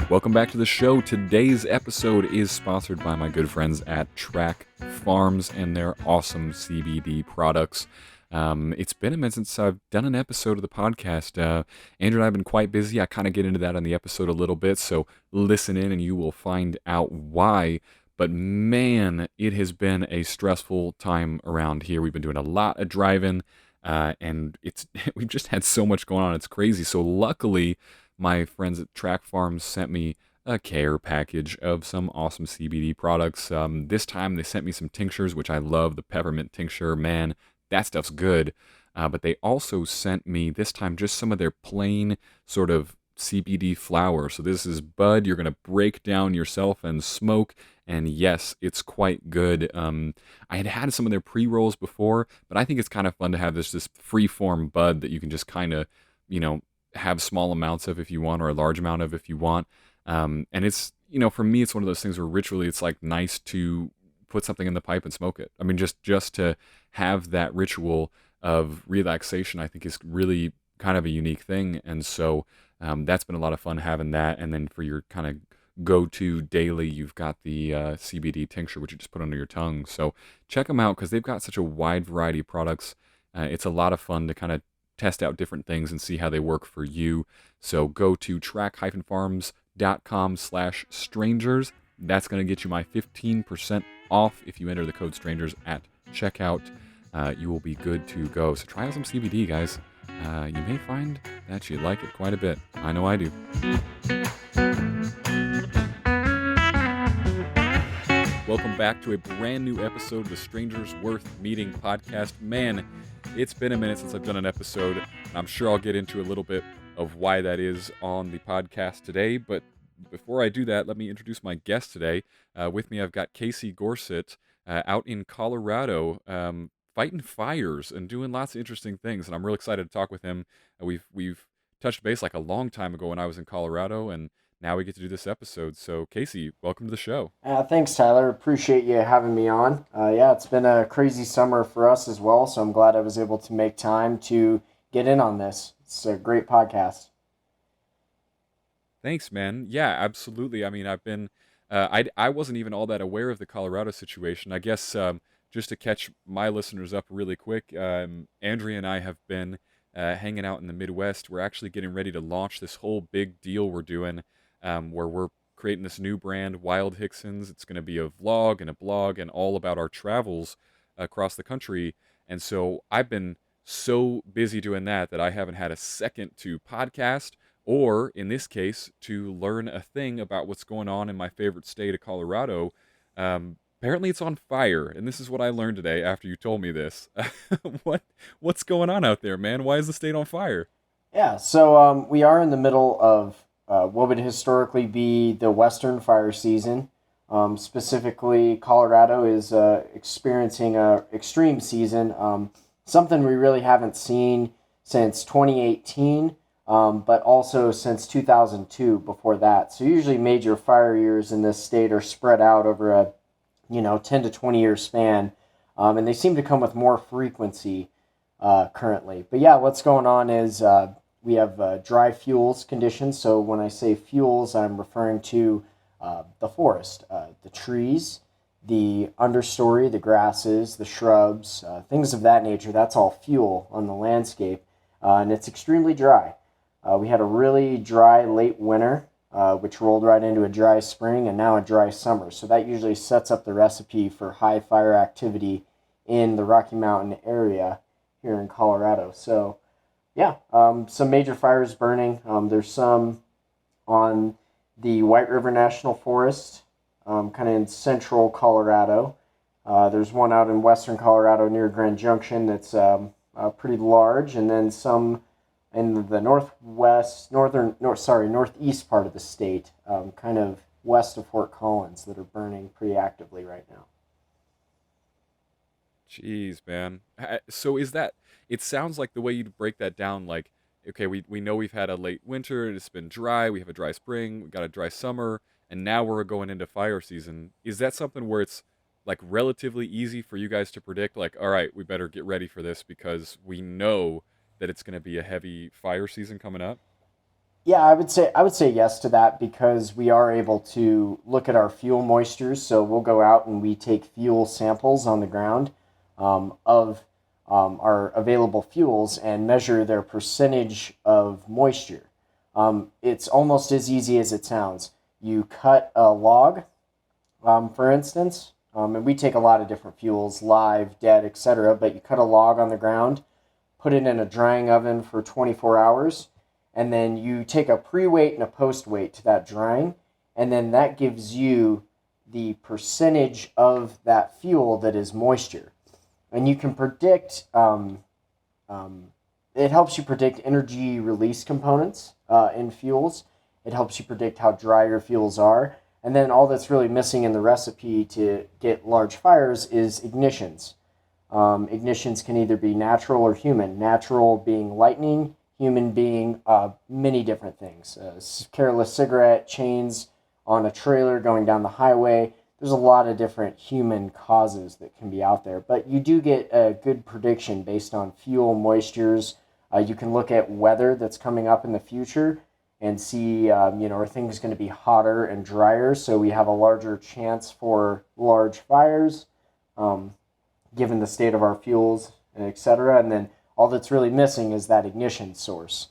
Welcome back to the show. Today's episode is sponsored by my good friends at Track Farms and their awesome CBD products. It's been a minute since I've done an episode of the podcast. Andrew and I have been quite busy. I kind of get into that on the episode a little bit, so listen in and you will find out why. But man, it has been a stressful time around here. We've been doing a lot of driving, and we've just had so much going on. It's crazy. So luckily, my friends at Track Farms sent me a care package of some awesome CBD products. This time they sent me some tinctures, which I love. The peppermint tincture, man, that stuff's good. But they also sent me this time just some of their plain sort of CBD flower. So this is bud you're going to break down yourself and smoke. And yes, it's quite good. I had some of their pre-rolls before, but I think it's kind of fun to have this free-form bud that you can just kind of, have small amounts of if you want, or a large amount of if you want. And it's, for me, it's one of those things where ritually it's like nice to put something in the pipe and smoke it. I mean, just to have that ritual of relaxation, I think is really kind of a unique thing. And so that's been a lot of fun having that. And then for your kind of go-to daily, you've got the CBD tincture, which you just put under your tongue. So check them out because they've got such a wide variety of products. It's a lot of fun to kind of test out different things and see how they work for you. So go to track-farms.com/strangers. That's going to get you my 15% off if you enter the code strangers at checkout. You will be good to go. So try out some CBD, guys. You may find that you like it quite a bit. I know I do. Welcome back to a brand new episode of the Strangers Worth Meeting podcast. Man, it's been a minute since I've done an episode, and I'm sure I'll get into a little bit of why that is on the podcast today. But before I do that, let me introduce my guest today. With me, I've got Casey Gorsett out in Colorado, fighting fires and doing lots of interesting things. And I'm real excited to talk with him. We've touched base like a long time ago when I was in Colorado, and now we get to do this episode. So, Casey, welcome to the show. Thanks, Tyler. Appreciate you having me on. It's been a crazy summer for us as well, so I'm glad I was able to make time to get in on this. It's a great podcast. Thanks, man. Yeah, absolutely. I mean, I've been, I wasn't even all that aware of the Colorado situation. I guess just to catch my listeners up really quick, Andrea and I have been hanging out in the Midwest. We're actually getting ready to launch this whole big deal we're doing where we're creating this new brand, Wild Hicksons. It's going to be a vlog and a blog and all about our travels across the country. And so I've been so busy doing that I haven't had a second to podcast, or in this case, to learn a thing about what's going on in my favorite state of Colorado. Apparently it's on fire, and this is what I learned today after you told me this. What's going on out there, man? Why is the state on fire? Yeah, so we are in the middle of what would historically be the Western fire season. Specifically, Colorado is experiencing a extreme season, something we really haven't seen since 2018, but also since 2002 before that. So usually major fire years in this state are spread out over a 10 to 20 year span, and they seem to come with more frequency currently. But yeah, what's going on is we have dry fuels conditions. So when I say fuels, I'm referring to the forest, the trees, the understory, the grasses, the shrubs, things of that nature. That's all fuel on the landscape, and it's extremely dry. We had a really dry late winter, which rolled right into a dry spring and now a dry summer. So that usually sets up the recipe for high fire activity in the Rocky Mountain area here in Colorado. So yeah, some major fires burning. There's some on the White River National Forest, kind of in central Colorado. There's one out in western Colorado near Grand Junction that's pretty large, and then some in the northeast part of the state, kind of west of Fort Collins, that are burning pretty actively right now. Jeez, man. So is that, it sounds like the way you break that down, like, okay, we know we've had a late winter, it's been dry, we have a dry spring, we got a dry summer, and now we're going into fire season. Is that something where it's like relatively easy for you guys to predict, like, all right, we better get ready for this because we know that it's going to be a heavy fire season coming up? Yeah, I would say yes to that because we are able to look at our fuel moistures. So we'll go out and we take fuel samples on the ground of our available fuels and measure their percentage of moisture. It's almost as easy as it sounds. You cut a log, for instance, and we take a lot of different fuels, live, dead, etc. But you cut a log on the ground, put it in a drying oven for 24 hours, and then you take a pre-weight and a post-weight to that drying, and then that gives you the percentage of that fuel that is moisture. And you can predict, it helps you predict energy release components in fuels. It helps you predict how dry your fuels are. And then all that's really missing in the recipe to get large fires is ignitions. Ignitions can either be natural or human. Natural being lightning, human being many different things. Careless cigarette, chains on a trailer going down the highway. There's a lot of different human causes that can be out there, but you do get a good prediction based on fuel moistures. You can look at weather that's coming up in the future and see, are things going to be hotter and drier, so we have a larger chance for large fires, given the state of our fuels, etc. And then all that's really missing is that ignition source.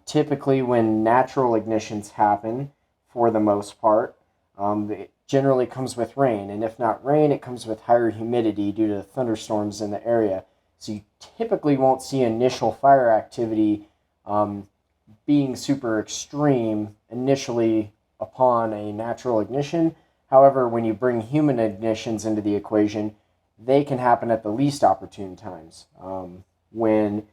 Typically, when natural ignitions happen, for the most part, it generally comes with rain. And if not rain, it comes with higher humidity due to thunderstorms in the area. So you typically won't see initial fire activity being super extreme initially upon a natural ignition. However, when you bring human ignitions into the equation, they can happen at the least opportune times. When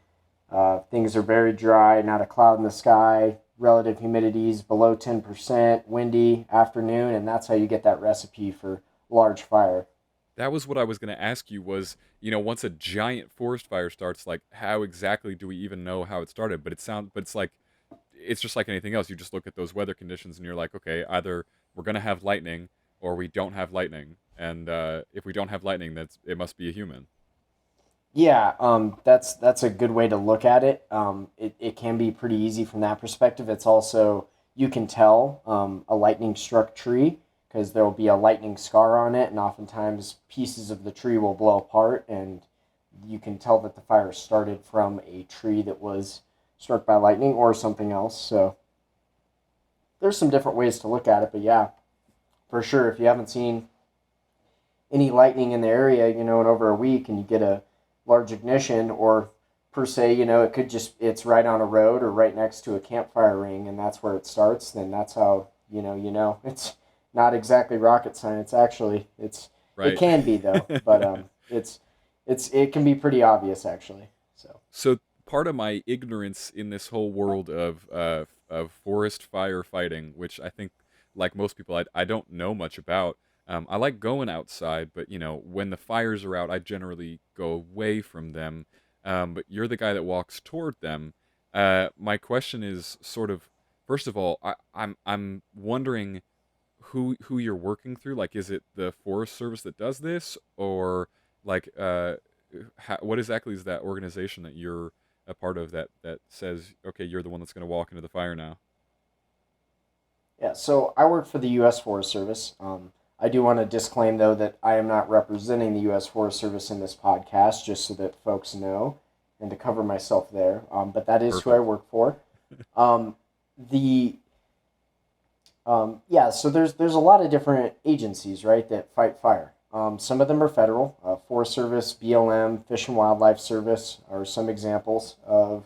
things are very dry, not a cloud in the sky, relative humidities below 10%, windy afternoon, and that's how you get that recipe for large fire. That was what I was going to ask you was, once a giant forest fire starts, like how exactly do we even know how it started? But it's like it's just like anything else. You just look at those weather conditions and you're like, okay, either we're going to have lightning or we don't have lightning. And if we don't have lightning, it must be a human. Yeah, that's a good way to look at it. It can be pretty easy from that perspective. It's also, you can tell a lightning struck tree because there will be a lightning scar on it, and oftentimes pieces of the tree will blow apart, and you can tell that the fire started from a tree that was struck by lightning or something else. So there's some different ways to look at it, but yeah, for sure, if you haven't seen any lightning in the area, in over a week, and you get a large ignition, or per se, it could it's right on a road or right next to a campfire ring, and that's where it starts, then that's how, it's not exactly rocket science, actually. It Right. can be, though, but it can be pretty obvious, actually. So, So part of my ignorance in this whole world of forest firefighting, which I think, like most people, I don't know much about. I like going outside, but when the fires are out, I generally go away from them. But you're the guy that walks toward them. My question is sort of, first of all, I'm wondering who you're working through. Like, is it the Forest Service that does this, or like what exactly is that organization that you're a part of that says, okay, you're the one that's going to walk into the fire now? yeah, so I work for the U.S. Forest Service. I do want to disclaim, though, that I am not representing the U.S. Forest Service in this podcast, just so that folks know, and to cover myself there. But that is who I Perfect. work for. Um, the Yeah, so there's a lot of different agencies, right, that fight fire. Some of them are federal. Forest Service, BLM, Fish and Wildlife Service are some examples of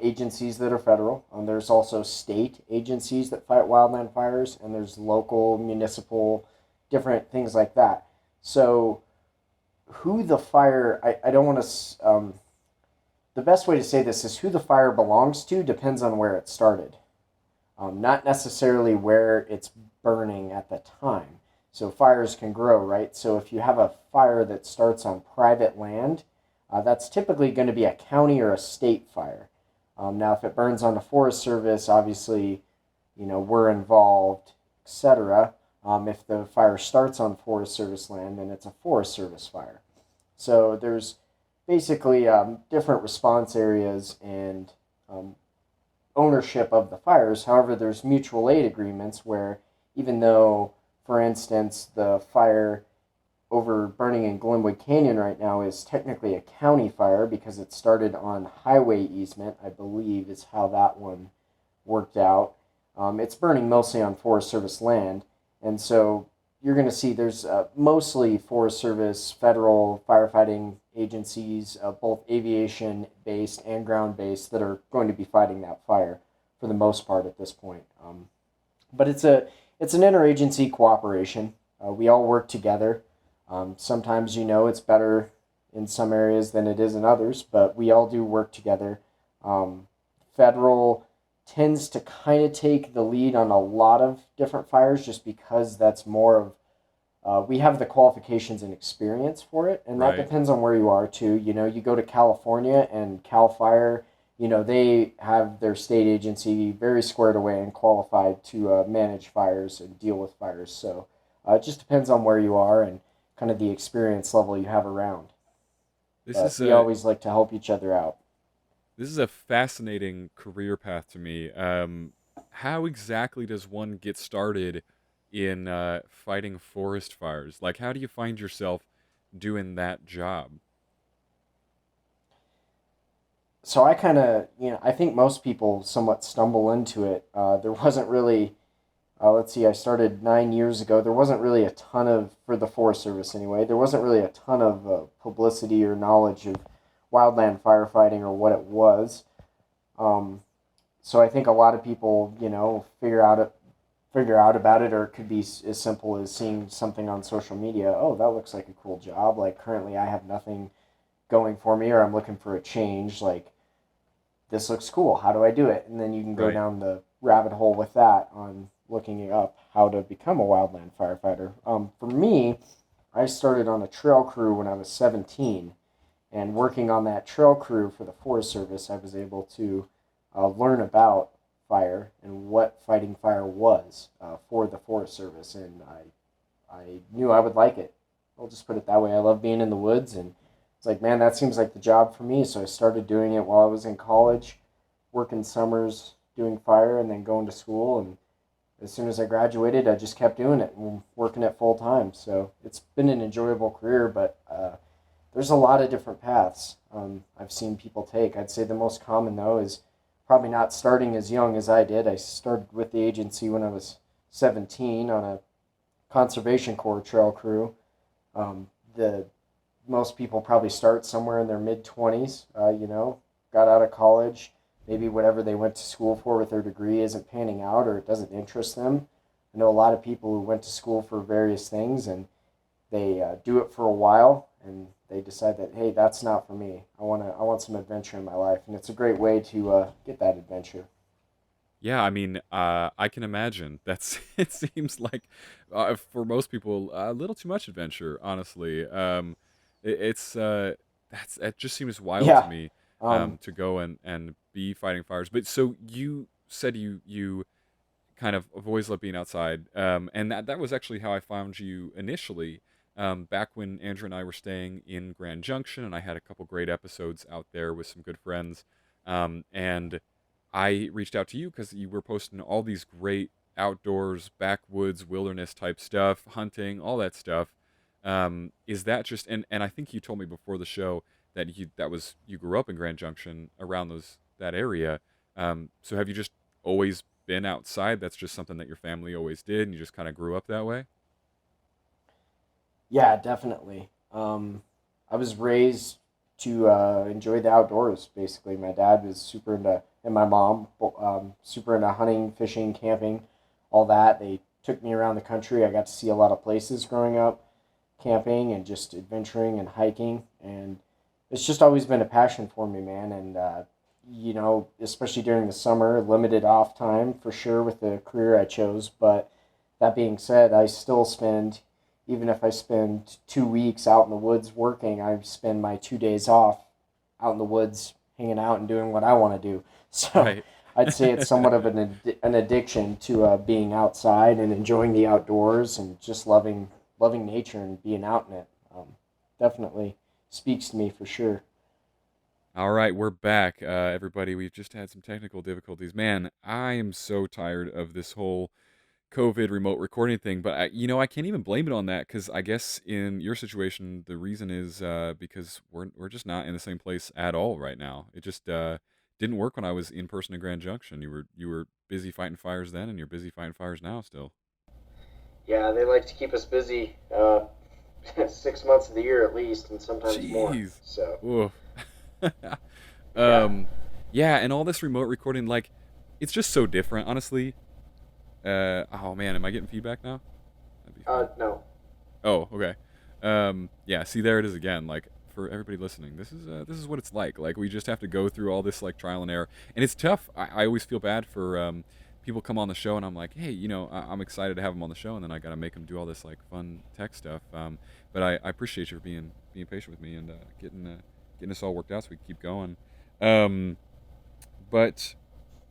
agencies that are federal. There's also state agencies that fight wildland fires, and there's local, municipal, different things like that. So, who the fire, I don't want to, the best way to say this is who the fire belongs to depends on where it started, not necessarily where it's burning at the time. So, fires can grow, right? So, if you have a fire that starts on private land, that's typically going to be a county or a state fire. Now, if it burns on the Forest Service, obviously, we're involved, etc. If the fire starts on Forest Service land, then it's a Forest Service fire. So there's basically different response areas and ownership of the fires. However, there's mutual aid agreements where even though, for instance, the fire over burning in Glenwood Canyon right now is technically a county fire because it started on highway easement, I believe is how that one worked out. It's burning mostly on Forest Service land, and so you're going to see there's mostly Forest Service, federal firefighting agencies, both aviation based and ground based, that are going to be fighting that fire for the most part at this point. But it's an interagency cooperation. We all work together. Sometimes it's better in some areas than it is in others, but we all do work together. Federal tends to kind of take the lead on a lot of different fires just because that's more of we have the qualifications and experience for it, and that Right. depends on where you are too. You go to California and Cal Fire, they have their state agency very squared away and qualified to manage fires and deal with fires. So it just depends on where you are and kind of the experience level you have around. This But is we a always like to help each other out. this is a fascinating career path to me. How exactly does one get started in fighting forest fires? Like, how do you find yourself doing that job? So I kind of, I think most people somewhat stumble into it. There wasn't really, let's see, I started 9 years ago. There wasn't really a ton of, for the Forest Service anyway, there wasn't really a ton of publicity or knowledge of wildland firefighting or what it was. Um, so I think a lot of people, figure out about it, or it could be as simple as seeing something on social media. Oh, that looks like a cool job. Like currently, I have nothing going for me, or I'm looking for a change. Like this looks cool. How do I do it? And then you can go Right. down the rabbit hole with that on looking up how to become a wildland firefighter. For me, I started on a trail crew when I was 17, and working on that trail crew for the Forest Service, I was able to learn about fire and what fighting fire was for the Forest Service, and I knew I would like it. I'll just put it that way. I love being in the woods, and it's like, man, that seems like the job for me. So I started doing it while I was in college, working summers doing fire, and then going to school. And as soon as I graduated, I just kept doing it and working it full time. So it's been an enjoyable career, but there's a lot of different paths I've seen people take. I'd say the most common, though, is probably not starting as young as I did. I started with the agency when I was 17 on a Conservation Corps trail crew. The Most people probably start somewhere in their mid 20s. Got out of college, maybe whatever they went to school for with their degree isn't panning out or it doesn't interest them. I know a lot of people who went to school for various things and they do it for a while and they decide that, hey, that's not for me. I want some adventure in my life, and it's a great way to get that adventure. Yeah, I mean, I can imagine. That's it seems like for most people a little too much adventure, honestly. It's that just seems wild to Yeah. me Um, to go and be fighting fires. But so you said you kind of have always loved being outside, and that was actually how I found you initially. Back when Andrew and I were staying in Grand Junction, and I had a couple great episodes out there with some good friends, and I reached out to you because you were posting all these great outdoors, backwoods, wilderness type stuff, hunting, all that stuff. Is that just and I think you told me before the show that you grew up in Grand Junction around that area. So have you just always been outside? That's just something that your family always did, and you just kind of grew up that way. yeah, definitely. I was raised to enjoy the outdoors. Basically, my dad was super into, and my mom, super into hunting, fishing, camping, all that. They took me around the country. I got to see a lot of places growing up, camping and just adventuring and hiking. And it's just always been a passion for me, man. And especially during the summer, limited off time for sure with the career I chose. But that being said, I still spend, even if I spend 2 weeks out in the woods working, I spend my 2 days off out in the woods hanging out and doing what I want to do. So Right. I'd say it's somewhat of an addiction to being outside and enjoying the outdoors and just loving nature and being out in it. Definitely speaks to me for sure. All right, we're back, everybody. We've just had some technical difficulties. Man, I am so tired of this whole COVID remote recording thing. But I can't even blame it on that because I guess in your situation, the reason is because we're just not in the same place at all right now. It just didn't work when I was in person in Grand Junction. You were busy fighting fires then, and you're busy fighting fires now still. Yeah, they like to keep us busy 6 months of the year at least, and sometimes more. Jeez. So, Oof. yeah. um, yeah, and all this remote recording, like, it's just so different, honestly. Oh man, am I getting feedback now? That'd be fun. No. Oh, okay. Yeah. See, there it is again. Like for everybody listening, this is what it's like. Like we just have to go through all this like trial and error, and it's tough. I always feel bad for people come on the show, and I'm like, hey, I'm excited to have them on the show, and then I gotta make them do all this like fun tech stuff. But I appreciate you for being patient with me and getting this all worked out so we can keep going. Um, but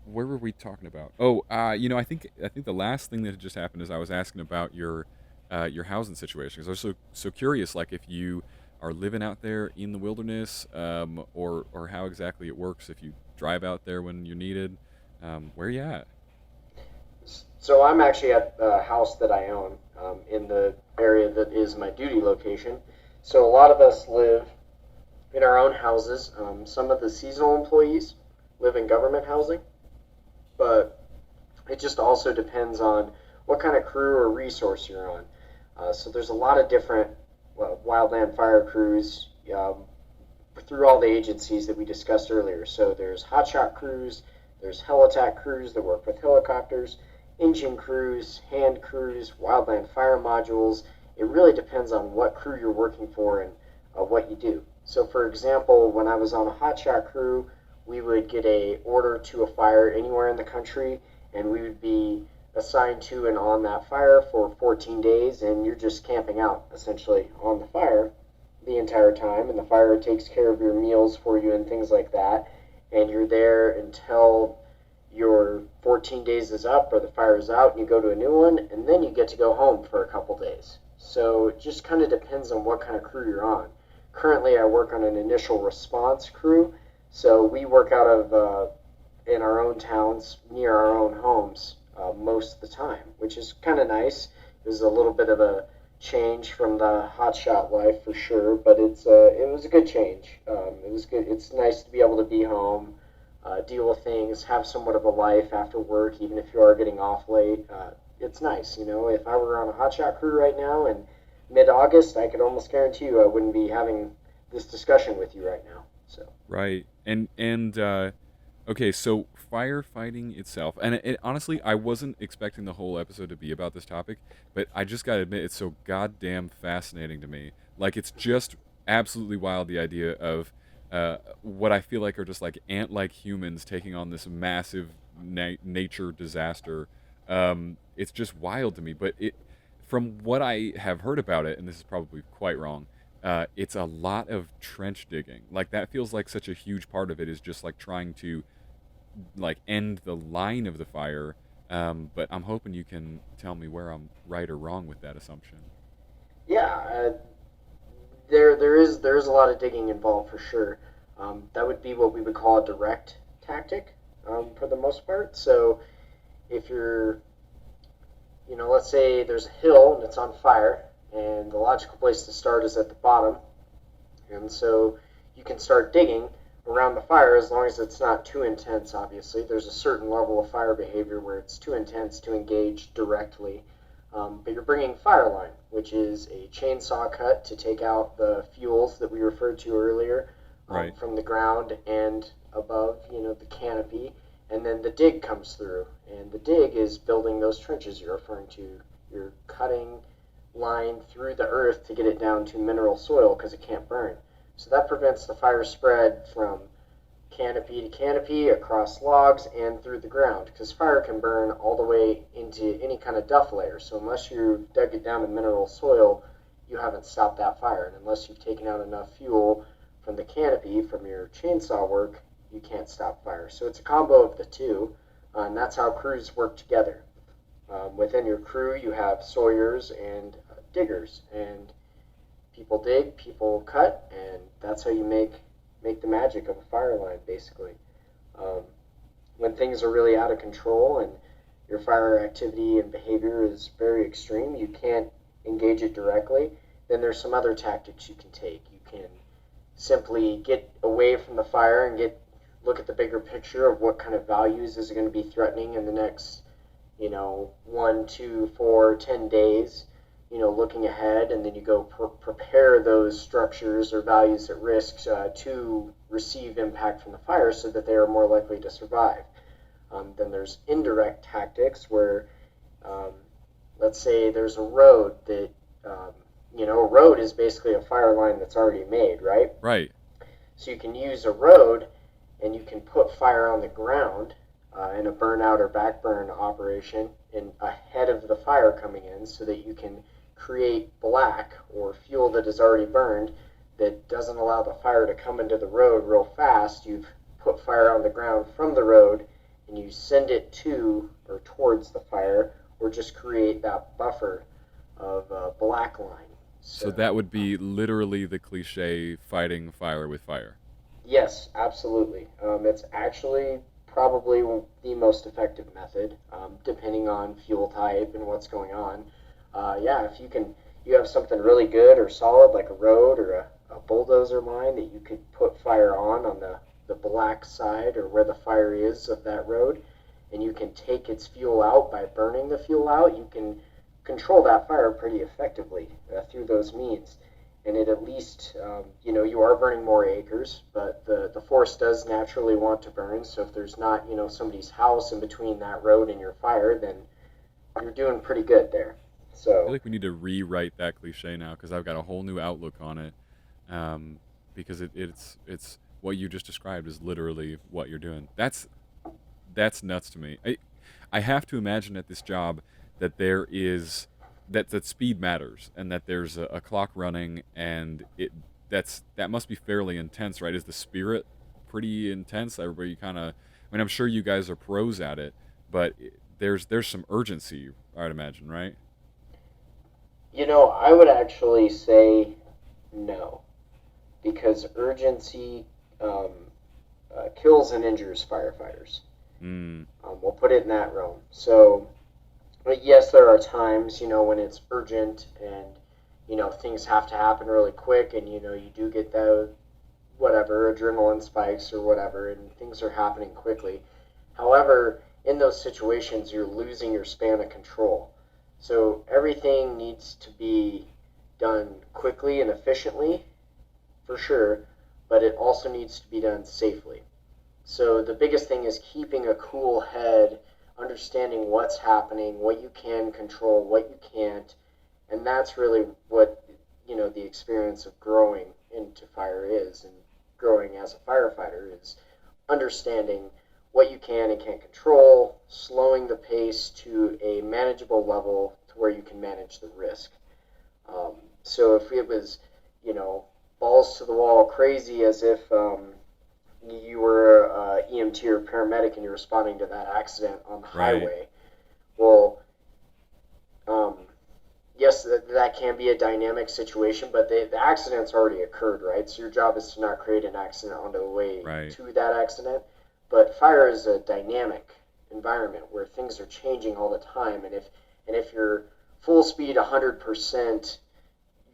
where were we talking about? Oh, I think the last thing that had just happened is I was asking about your housing situation because I was so curious, like if you are living out there in the wilderness, or how exactly it works if you drive out there when you're needed. Where you at? So I'm actually at the house that I own in the area that is my duty location. So a lot of us live in our own houses. Some of the seasonal employees live in government housing, but it just also depends on what kind of crew or resource you're on. So there's a lot of different wildland fire crews through all the agencies that we discussed earlier. So there's hotshot crews, there's helitac crews that work with helicopters, engine crews, hand crews, wildland fire modules. It really depends on what crew you're working for and what you do. So for example, when I was on a hotshot crew, we would get a order to a fire anywhere in the country, and we would be assigned to and on that fire for 14 days, and you're just camping out essentially on the fire the entire time, and the fire takes care of your meals for you and things like that, and you're there until your 14 days is up or the fire is out and you go to a new one, and then you get to go home for a couple days. So it just kind of depends on what kind of crew you're on. Currently I work on an initial response crew, so we work out of in our own towns near our own homes most of the time, which is kind of nice. It was a little bit of a change from the hotshot life for sure, but it was a good change. It was good. It's nice to be able to be home, deal with things, have somewhat of a life after work, even if you are getting off late. It's nice, you know. If I were on a hotshot crew right now in mid-August, I could almost guarantee you I wouldn't be having this discussion with you right now. So. Right. And okay, so firefighting itself, and honestly, I wasn't expecting the whole episode to be about this topic, but I just gotta admit, it's so goddamn fascinating to me. Like, it's just absolutely wild the idea of what I feel like are just like ant-like humans taking on this massive nature disaster. It's just wild to me, but from what I have heard about it, and this is probably quite wrong, it's a lot of trench digging. Like that feels like such a huge part of it is just like trying to like end the line of the fire. But I'm hoping you can tell me where I'm right or wrong with that assumption. Yeah, there is a lot of digging involved for sure. That would be what we would call a direct tactic for the most part. So if you're, let's say there's a hill and it's on fire, and the logical place to start is at the bottom, and so you can start digging around the fire as long as it's not too intense. Obviously, there's a certain level of fire behavior where it's too intense to engage directly. But you're bringing fire line, which is a chainsaw cut to take out the fuels that we referred to earlier Right. from the ground and above, the canopy. And then the dig comes through. And the dig is building those trenches you're referring to. You're cutting line through the earth to get it down to mineral soil because it can't burn. So that prevents the fire spread from canopy to canopy, across logs, and through the ground, because fire can burn all the way into any kind of duff layer. So unless you dug it down to mineral soil, you haven't stopped that fire. And unless you've taken out enough fuel from the canopy from your chainsaw work, you can't stop fire. So it's a combo of the two, and that's how crews work together. Within your crew, you have sawyers and diggers, and people dig, people cut, and that's how you make make the magic of a fire line, basically. Um, when things are really out of control and your fire activity and behavior is very extreme, you can't engage it directly, then there's some other tactics you can take. You can simply get away from the fire and look at the bigger picture of what kind of values is it going to be threatening in the next, 1, 2, 4, 10 days, looking ahead, and then you go prepare those structures or values at risk to receive impact from the fire so that they are more likely to survive. Then there's indirect tactics where, let's say there's a road that, a road is basically a fire line that's already made, right? Right. So you can use a road and you can put fire on the ground in a burnout or backburn operation ahead of the fire coming in so that you can create black or fuel that is already burned that doesn't allow the fire to come into the road real fast. You've put fire on the ground from the road and you send it to or towards the fire, or just create that buffer of black line. So that would be literally the cliche fighting fire with fire. Yes, absolutely. It's actually probably the most effective method, depending on fuel type and what's going on. Yeah, if you have something really good or solid like a road or a bulldozer line that you could put fire on the black side or where the fire is of that road, and you can take its fuel out by burning the fuel out, you can control that fire pretty effectively through those means. And it at least, you are burning more acres, but the forest does naturally want to burn. So if there's not, somebody's house in between that road and your fire, then you're doing pretty good there. I So, feel like we need to rewrite that cliche now because I've got a whole new outlook on it. Because it's what you just described is literally what you're doing. That's nuts to me. I have to imagine at this job that there is that speed matters and that there's a clock running and that must be fairly intense, right? Is the spirit pretty intense? Everybody kind of. I mean, I'm sure you guys are pros at it, but there's some urgency, I'd imagine, right? I would actually say no, because urgency kills and injures firefighters. Mm, We'll put it in that realm. So, but yes, there are times, when it's urgent and, things have to happen really quick and, you do get the, whatever, adrenaline spikes or whatever, and things are happening quickly. However, in those situations, you're losing your span of control. So everything needs to be done quickly and efficiently, for sure, but it also needs to be done safely. So the biggest thing is keeping a cool head, understanding what's happening, what you can control, what you can't, and that's really what the experience of growing into fire is, and growing as a firefighter is understanding what you can and can't control, slowing the pace to a manageable level to where you can manage the risk. So if it was, balls to the wall crazy as if you were EMT or paramedic and you're responding to that accident on the right. highway, well, yes, that can be a dynamic situation, but the accident's already occurred, right? So your job is to not create an accident on the way Right. to that accident. But fire is a dynamic environment where things are changing all the time, and if you're full speed 100%,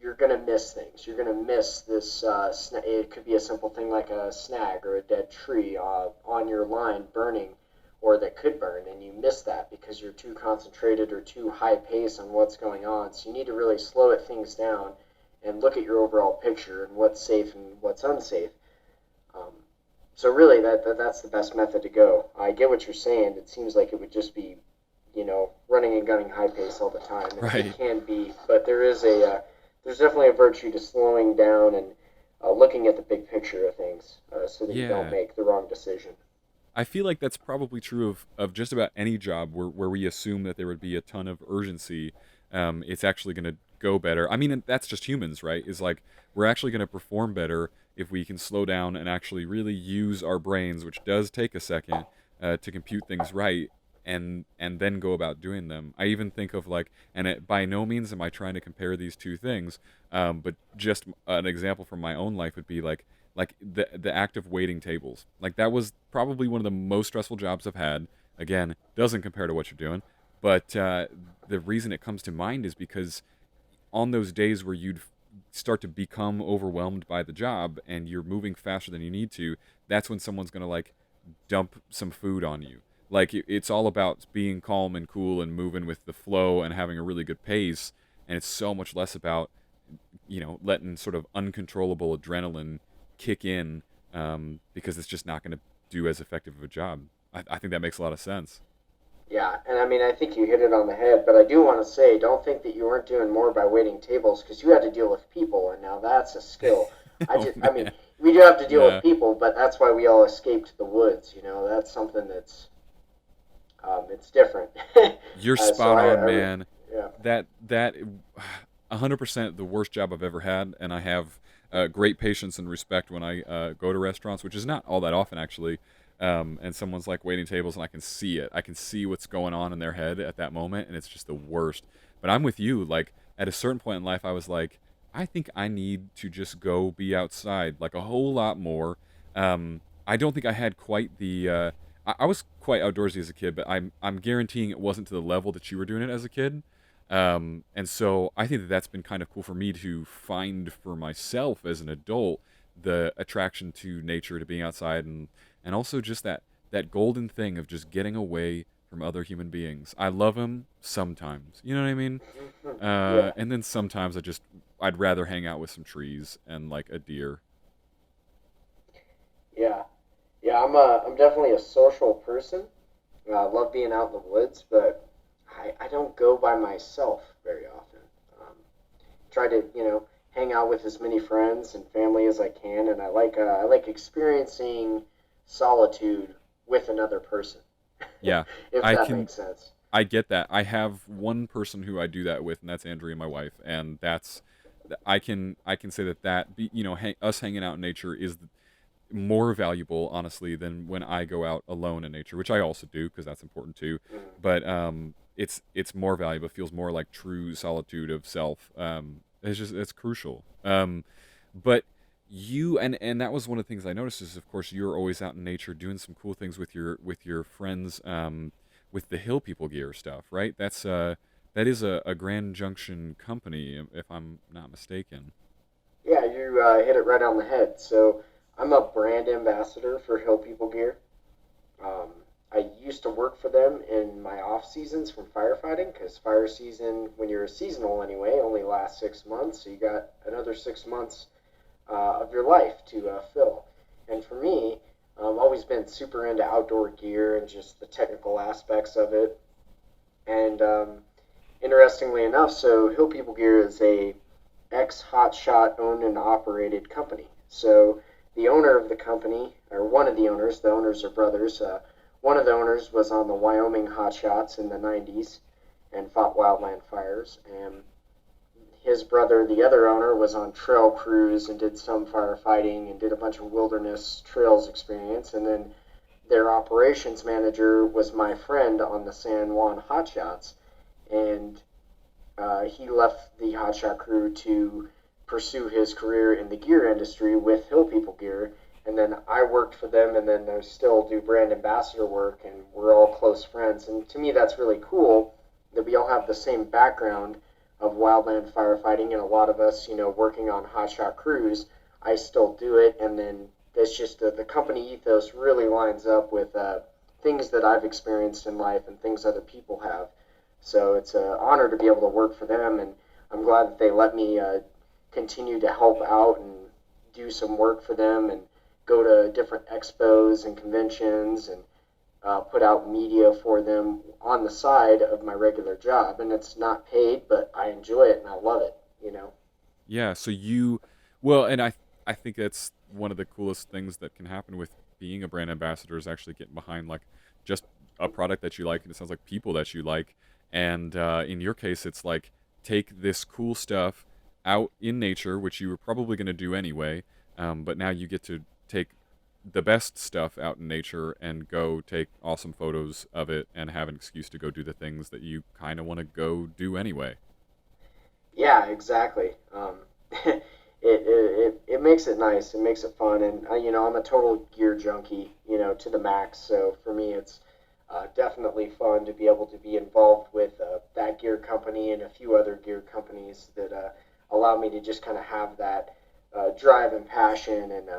you're going to miss things. You're going to miss this. It could be a simple thing like a snag or a dead tree on your line burning, or that could burn, and you miss that because you're too concentrated or too high pace on what's going on. So you need to really slow things down and look at your overall picture and what's safe and what's unsafe. Um, so really, that's the best method to go. I get what you're saying. It seems like it would just be, running and gunning high pace all the time, and Right. it can be. But there's definitely a virtue to slowing down and looking at the big picture of things, so that you don't Yeah. make the wrong decision. I feel like that's probably true of just about any job where we assume that there would be a ton of urgency. It's actually going to go better. I mean, and that's just humans, right? Is like we're actually going to perform better if we can slow down and actually really use our brains, which does take a second to compute things right. and then go about doing them. I even think of like, and by no means am I trying to compare these two things, but just an example from my own life would be like the act of waiting tables. Like that was probably one of the most stressful jobs I've had. Again, doesn't compare to what you're doing, but the reason it comes to mind is because on those days where you'd start to become overwhelmed by the job and you're moving faster than you need to, that's when someone's going to like dump some food on you. Like it's all about being calm and cool and moving with the flow and having a really good pace, and it's so much less about letting sort of uncontrollable adrenaline kick in, because it's just not going to do as effective of a job. I think that makes a lot of sense. Yeah, and I mean, I think you hit it on the head, but I do want to say, don't think that you weren't doing more by waiting tables because you had to deal with people, and now that's a skill. Oh I mean, man, we do have to deal with yeah, people, but that's why we all escaped the woods. That's something that's it's different. you're So spot on, man. yeah, That 100% the worst job I've ever had, and I have great patience and respect when I go to restaurants, which is not all that often actually. And someone's like waiting tables, and I can see it. I can see what's going on in their head at that moment, and it's just the worst. But I'm with you. Like at a certain point in life, I was like, I think I need to just go be outside, like a whole lot more. I don't think I had quite the. I was quite outdoorsy as a kid, but I'm guaranteeing it wasn't to the level that you were doing it as a kid. And so I think that that's been kind of cool for me to find for myself as an adult, the attraction to nature, to being outside, and also just that golden thing of just getting away from other human beings. I love them sometimes, you know what I mean? yeah, And then sometimes I'd rather hang out with some trees and like a deer. yeah, yeah. I'm definitely a social person. I love being out in the woods, but I don't go by myself very often. Um, Try to hang out with as many friends and family as I can, and I like experiencing solitude with another person, Yeah, if I that can makes sense. I get that. I have one person who I do that with, and that's Andrea, my wife, and I can say that us hanging out in nature is more valuable, honestly, than when I go out alone in nature, which I also do because that's important too. Mm. But it's more valuable. It feels more like true solitude of self. It's crucial. But and that was one of the things I noticed is, of course, you're always out in nature doing some cool things with your friends, with the hill people gear stuff, right? That is a Grand Junction company, if I'm not mistaken. Yeah, you hit it right on the head. So I'm a brand ambassador for Hill People Gear. Um, I used to work for them in my off seasons from firefighting because fire season, when you're a seasonal anyway, only lasts 6 months. So you got another 6 months of your life to fill. And for me, I've always been super into outdoor gear and just the technical aspects of it. And interestingly enough, so Hill People Gear is a ex Hotshot owned and operated company. So the owner of the company, or one of the owners are brothers. One of the owners was on the Wyoming Hotshots in the 90s and fought wildland fires. And his brother, the other owner, was on trail crews and did some firefighting and did a bunch of wilderness trails experience. And then their operations manager was my friend on the San Juan Hotshots. And he left the hotshot crew to pursue his career in the gear industry with Hill People Gear. And then I worked for them, and then I still do brand ambassador work, and we're all close friends. And to me, that's really cool that we all have the same background of wildland firefighting, and a lot of us, working on hotshot crews. I still do it, and then it's just the company ethos really lines up with things that I've experienced in life and things other people have. So it's an honor to be able to work for them, and I'm glad that they let me continue to help out and do some work for them and go to different expos and conventions and put out media for them on the side of my regular job. And it's not paid, but I enjoy it and I love it. Yeah, so well, and I think that's one of the coolest things that can happen with being a brand ambassador is actually getting behind like just a product that you like, and it sounds like people that you like, and in your case, it's like take this cool stuff out in nature, which you were probably going to do anyway, but now you get to take the best stuff out in nature and go take awesome photos of it and have an excuse to go do the things that you kind of want to go do anyway. Yeah, exactly. It makes it nice. It makes it fun, and I'm a total gear junkie, to the max. So for me, it's definitely fun to be able to be involved with that gear company and a few other gear companies that allow me to just kind of have that drive and passion, and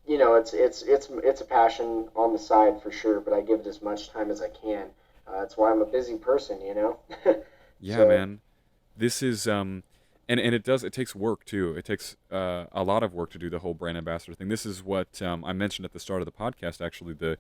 it's a passion on the side for sure. But I give it as much time as I can. That's why I'm a busy person. Yeah, So man. This is and it takes work too. It takes a lot of work to do the whole brand ambassador thing. This is what I mentioned at the start of the podcast. Actually, the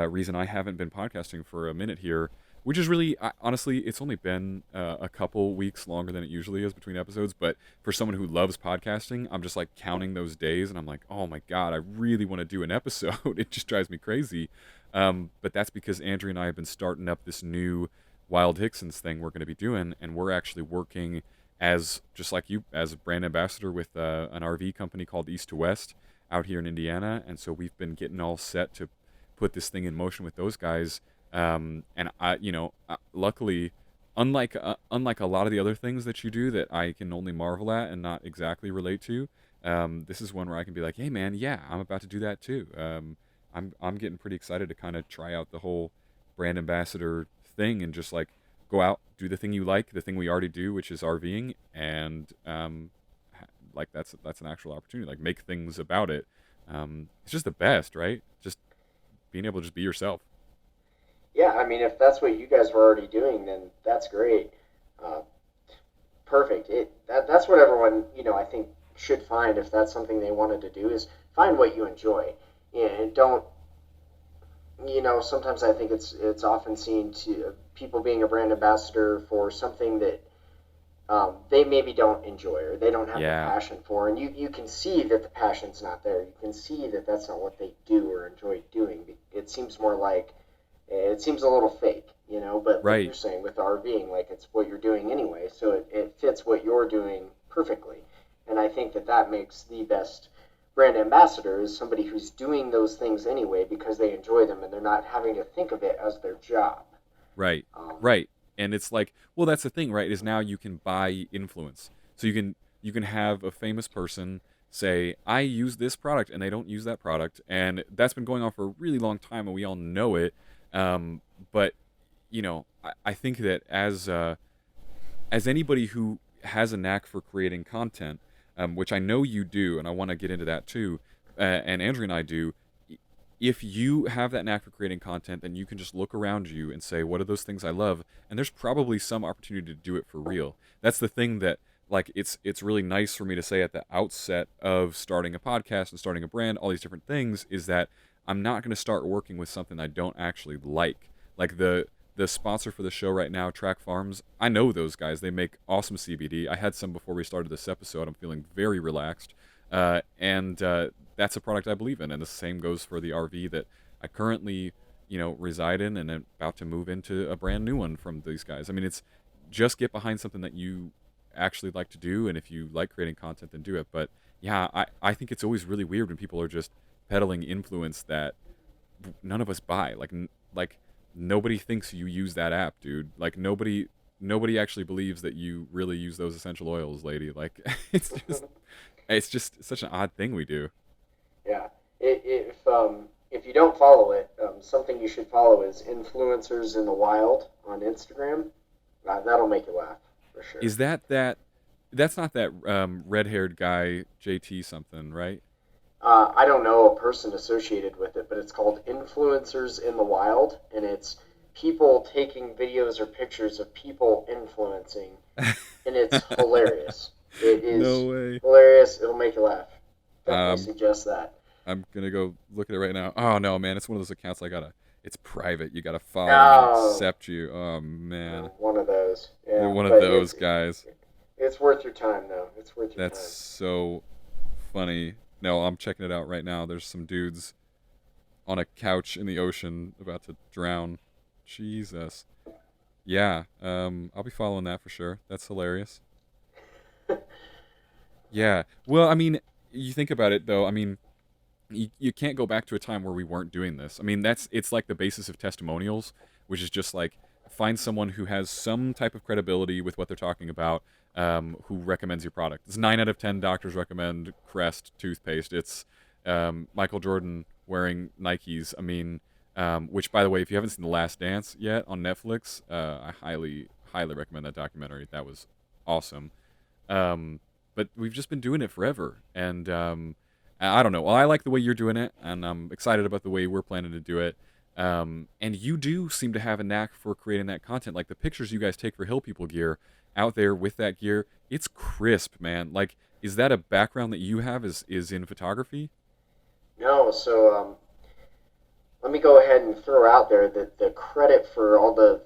reason I haven't been podcasting for a minute here, which is really honestly, it's only been a couple weeks longer than it usually is between episodes. But for someone who loves podcasting, I'm just like counting those days, and I'm like, oh my god, I really want to do an episode. It just drives me crazy. But that's because Andrea and I have been starting up this new Wild Hickson's thing we're going to be doing, and we're actually working as just like you as a brand ambassador with an RV company called East to West out here in Indiana, and so we've been getting all set to put this thing in motion with those guys. And luckily, unlike a lot of the other things that you do that I can only marvel at and not exactly relate to, this is one where I can be like, hey man, yeah, I'm about to do that too. I'm getting pretty excited to kind of try out the whole brand ambassador thing and just like go out, do the thing you like, the thing we already do, which is RVing, and like that's an actual opportunity. Like make things about it. It's just the best, right? Just being able to just be yourself. yeah, I mean, if that's what you guys were already doing, then that's great. Uh, Perfect. That's what everyone I think should find if that's something they wanted to do is find what you enjoy, and don't sometimes I think it's often seen to people being a brand ambassador for something that they maybe don't enjoy or they don't have the Yeah, passion for, and you can see that the passion's not there. You can see that that's not what they do or enjoy doing. It seems more like it seems a little fake, but like right. you're saying with RVing, like it's what you're doing anyway, so it fits what you're doing perfectly. And I think that that makes the best brand ambassador is somebody who's doing those things anyway because they enjoy them and they're not having to think of it as their job. Right. Um, Right. And it's like, well, that's the thing, right? Is now you can buy influence. So you can have a famous person say, "I use this product," and they don't use that product, and that's been going on for a really long time, and we all know it. But I think that as anybody who has a knack for creating content, which I know you do, and I want to get into that too, and Andrea and I do. If you have that knack for creating content, then you can just look around you and say, what are those things I love? And there's probably some opportunity to do it for real. That's the thing that like it's really nice for me to say at the outset of starting a podcast and starting a brand, all these different things, is that I'm not going to start working with something I don't actually like. Like the sponsor for the show right now, Track Farms, I know those guys. They make awesome CBD. I had some before we started this episode. I'm feeling very relaxed. And that's a product I believe in. And the same goes for the RV that I currently, reside in and am about to move into a brand new one from these guys. I mean, it's just get behind something that you actually like to do. And if you like creating content, then do it. But yeah, I think it's always really weird when people are just peddling influence that none of us buy. Like nobody thinks you use that app, dude. Like nobody actually believes that you really use those essential oils, lady. Like it's just such an odd thing we do. yeah. If you don't follow it, something you should follow is influencers in the wild on Instagram. That'll make you laugh for sure. Is that's not that red-haired guy JT something, right? I don't know a person associated with it, but it's called Influencers in the Wild, and it's people taking videos or pictures of people influencing, and it's hilarious. It No is way. hilarious. It'll make you laugh. Definitely Um suggest that. I'm going to go look at it right now. Oh no, man, it's one of those accounts it's private. You got to follow them and Oh, accept you. Oh man. one of those. They're Yeah, one of but those guys. it's worth your time though. It's worth your That's time. so funny. No, I'm checking it out right now. There's some dudes on a couch in the ocean about to drown. Jesus. Yeah, I'll be following that for sure. That's hilarious. Yeah. Well, I mean, you think about it though. I mean, you can't go back to a time where we weren't doing this. I mean, it's like the basis of testimonials, which is just like find someone who has some type of credibility with what they're talking about, who recommends your product. It's 9 out of 10 doctors recommend Crest toothpaste. It's Michael Jordan wearing Nikes. I mean, which by the way, if you haven't seen The Last Dance yet on Netflix, I highly recommend that documentary. That was awesome. But we've just been doing it forever, and I don't know. Well, I like the way you're doing it, and I'm excited about the way we're planning to do it. And you do seem to have a knack for creating that content. Like the pictures you guys take for Hill People gear out there with that gear, it's crisp, man. Like, is that a background that you have? Is in photography? No, so let me go ahead and throw out there that the credit for all the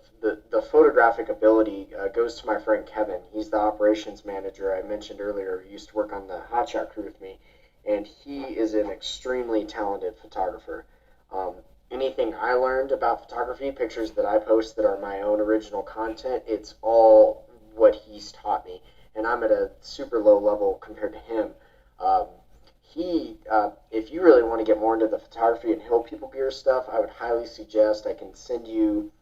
photographic ability goes to my friend Kevin. He's the operations manager I mentioned earlier. He used to work on the hotshot crew with me, and he is an extremely talented photographer. Um, Anything I learned about photography, pictures that I post that are my own original content, it's all what he's taught me, and I'm at a super low level compared to him. Um, if you really want to get more into the photography and Hill People Gear stuff, I would highly suggest I can send you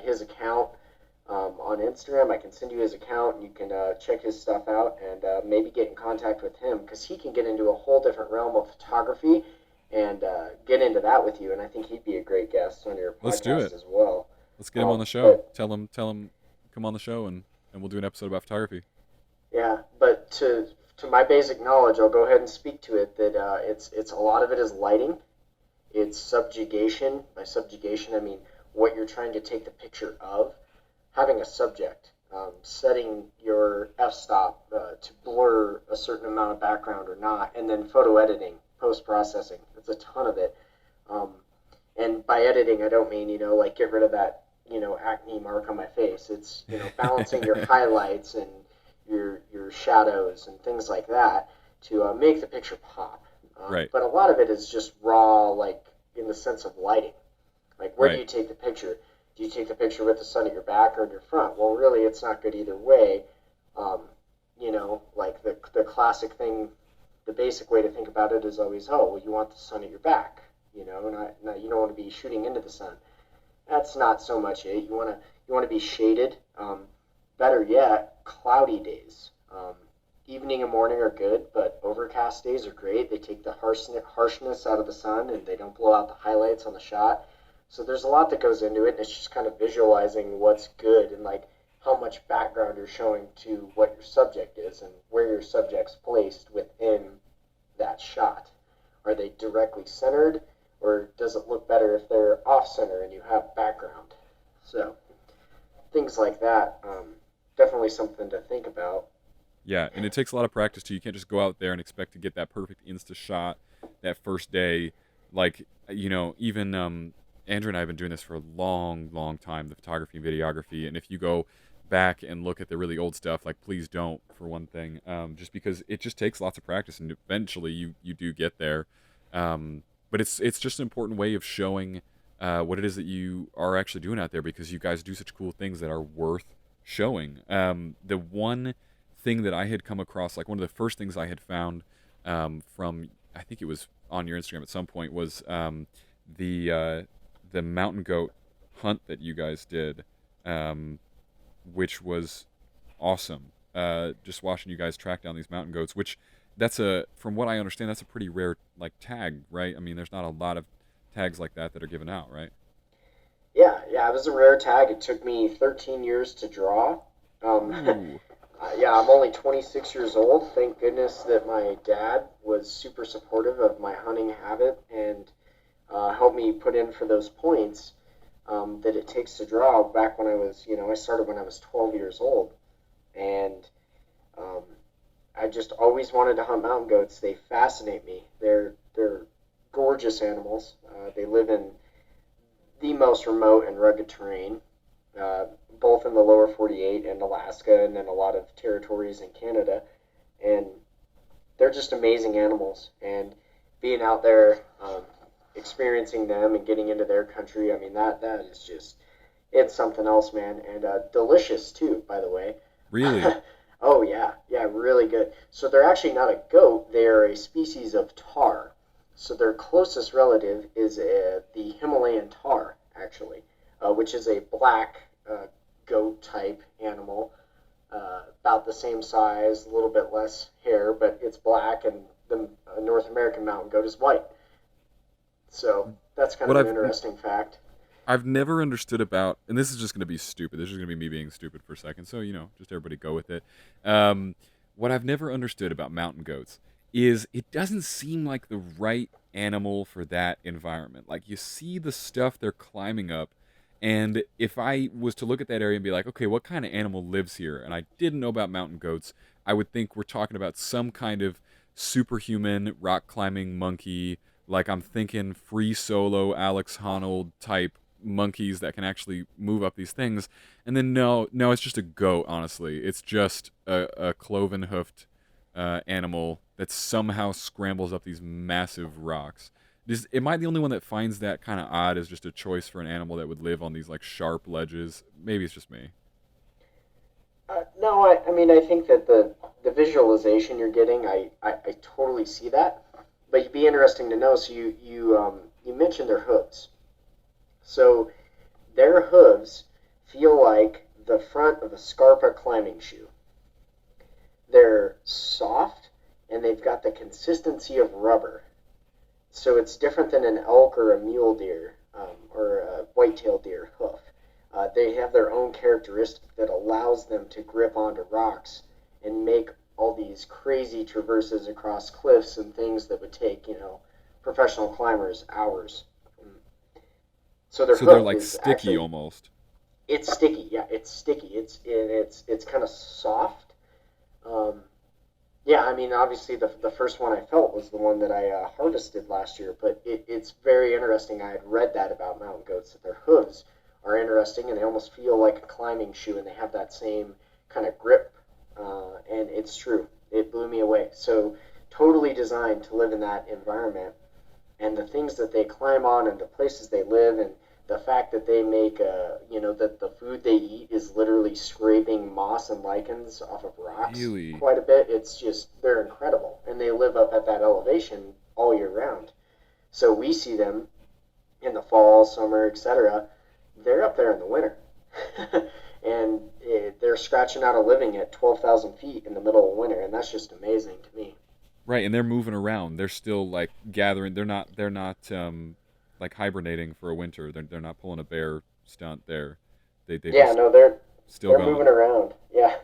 his account on Instagram. I can send you his account, and you can check his stuff out and maybe get in contact with him because he can get into a whole different realm of photography and get into that with you. And I think he'd be a great guest on your Let's do podcast it. as well. Let's get him on the show. But Tell him, come on the show, and we'll do an episode about photography. yeah, but to my basic knowledge, I'll go ahead and speak to it that it's a lot of it is lighting. It's subjugation. By subjugation, I mean what you're trying to take the picture of. Having a subject, setting your f-stop to blur a certain amount of background or not, and then photo editing, post-processing. It's a ton of it. Um, and by editing, I don't mean, like get rid of that, acne mark on my face. It's, balancing your highlights and your shadows and things like that to make the picture pop. Right. But a lot of it is just raw, like in the sense of lighting. Like, where do Right. you take the picture? Do you take the picture with the sun at your back or in your front? Well, really, it's not good either way. Um, like the classic thing, the basic way to think about it is always, oh, well, you want the sun at your back, not you don't want to be shooting into the sun. That's not so much it. You want to be shaded. Better yet, cloudy days. Evening and morning are good, but overcast days are great. They take the harshness out of the sun and they don't blow out the highlights on the shot. So there's a lot that goes into it, and it's just kind of visualizing what's good and like how much background you're showing to what your subject is and where your subject's placed within that shot. Are they directly centered, or does it look better if they're off center and you have background? So things like that, definitely something to think about. Yeah, and it takes a lot of practice too. You can't just go out there and expect to get that perfect insta shot that first day. Like, even Andrew and I have been doing this for a long, long time, the photography and videography. And if you go back and look at the really old stuff, like please don't, for one thing, just because it just takes lots of practice, and eventually you do get there. But it's just an important way of showing what it is that you are actually doing out there, because you guys do such cool things that are worth showing. The one thing that I had come across, like one of the first things I had found from, I think it was on your Instagram at some point, was the mountain goat hunt that you guys did, which was awesome. Just watching you guys track down these mountain goats, which from what I understand, that's a pretty rare like tag, right? I mean, there's not a lot of tags like that are given out, right? Yeah, it was a rare tag. It took me 13 years to draw. Ooh. Yeah, I'm only 26 years old. Thank goodness that my dad was super supportive of my hunting habit and helped me put in for those points that it takes to draw. Back when I started when I was 12 years old, and um, I just always wanted to hunt mountain goats. They fascinate me. They're gorgeous animals. They live in the most remote and rugged terrain, uh, both in the lower 48 and Alaska, and then a lot of territories in Canada. And they're just amazing animals. And being out there, experiencing them and getting into their country, I mean, that is just, it's something else, man. And delicious, too, by the way. Really? Oh, yeah, really good. So they're actually not a goat. They're a species of tahr. So their closest relative is the Himalayan tar, actually, which is a black goat type animal, about the same size, a little bit less hair, but it's black, and the North American mountain goat is white. So that's kind What of an I've interesting fact. I've never understood about, and this is just going to be stupid. This is going to be me being stupid for a second. So, just everybody go with it. Um, what I've never understood about mountain goats is it doesn't seem like the right animal for that environment. Like, you see the stuff they're climbing up, and if I was to look at that area and be like, okay, what kind of animal lives here? And I didn't know about mountain goats, I would think we're talking about some kind of superhuman rock climbing monkey. Like, I'm thinking free solo Alex Honnold type monkeys that can actually move up these things. And then no, it's just a goat. Honestly, it's just a cloven hoofed animal that somehow scrambles up these massive rocks. Am I the only one that finds that kind of odd as just a choice for an animal that would live on these like sharp ledges? Maybe it's just me. No, I mean, I think that the visualization you're getting, I totally see that. But it'd be interesting to know. So you mentioned their hooves. So their hooves feel like the front of a Scarpa climbing shoe. They're soft and they've got the consistency of rubber. So it's different than an elk or a mule deer or a white-tailed deer hoof. They have their own characteristic that allows them to grip onto rocks and make all these crazy traverses across cliffs and things that would take, professional climbers hours. So their So they're hoof like is sticky actually, almost. it's sticky. Yeah, it's sticky. It's kind of soft. Um, yeah, I mean, obviously the first one I felt was the one that I harvested last year, but it's very interesting. I had read that about mountain goats, that their hooves are interesting and they almost feel like a climbing shoe, and they have that same kind of grip. And it's true. It blew me away. So totally designed to live in that environment, and the things that they climb on and the places they live, and the fact that they make that the food they eat is literally scraping moss and lichens off of rocks Really? quite a bit. It's just, they're incredible, and they live up at that elevation all year round. So we see them in the fall, summer, etc. They're up there in the winter. And they're scratching out a living at 12,000 feet in the middle of winter, and that's just amazing to me. Right, and they're moving around. They're still like gathering. They're not like hibernating for a winter. They're not pulling a bear stunt there. They Yeah, just no, they're still they're moving going. around. Yeah,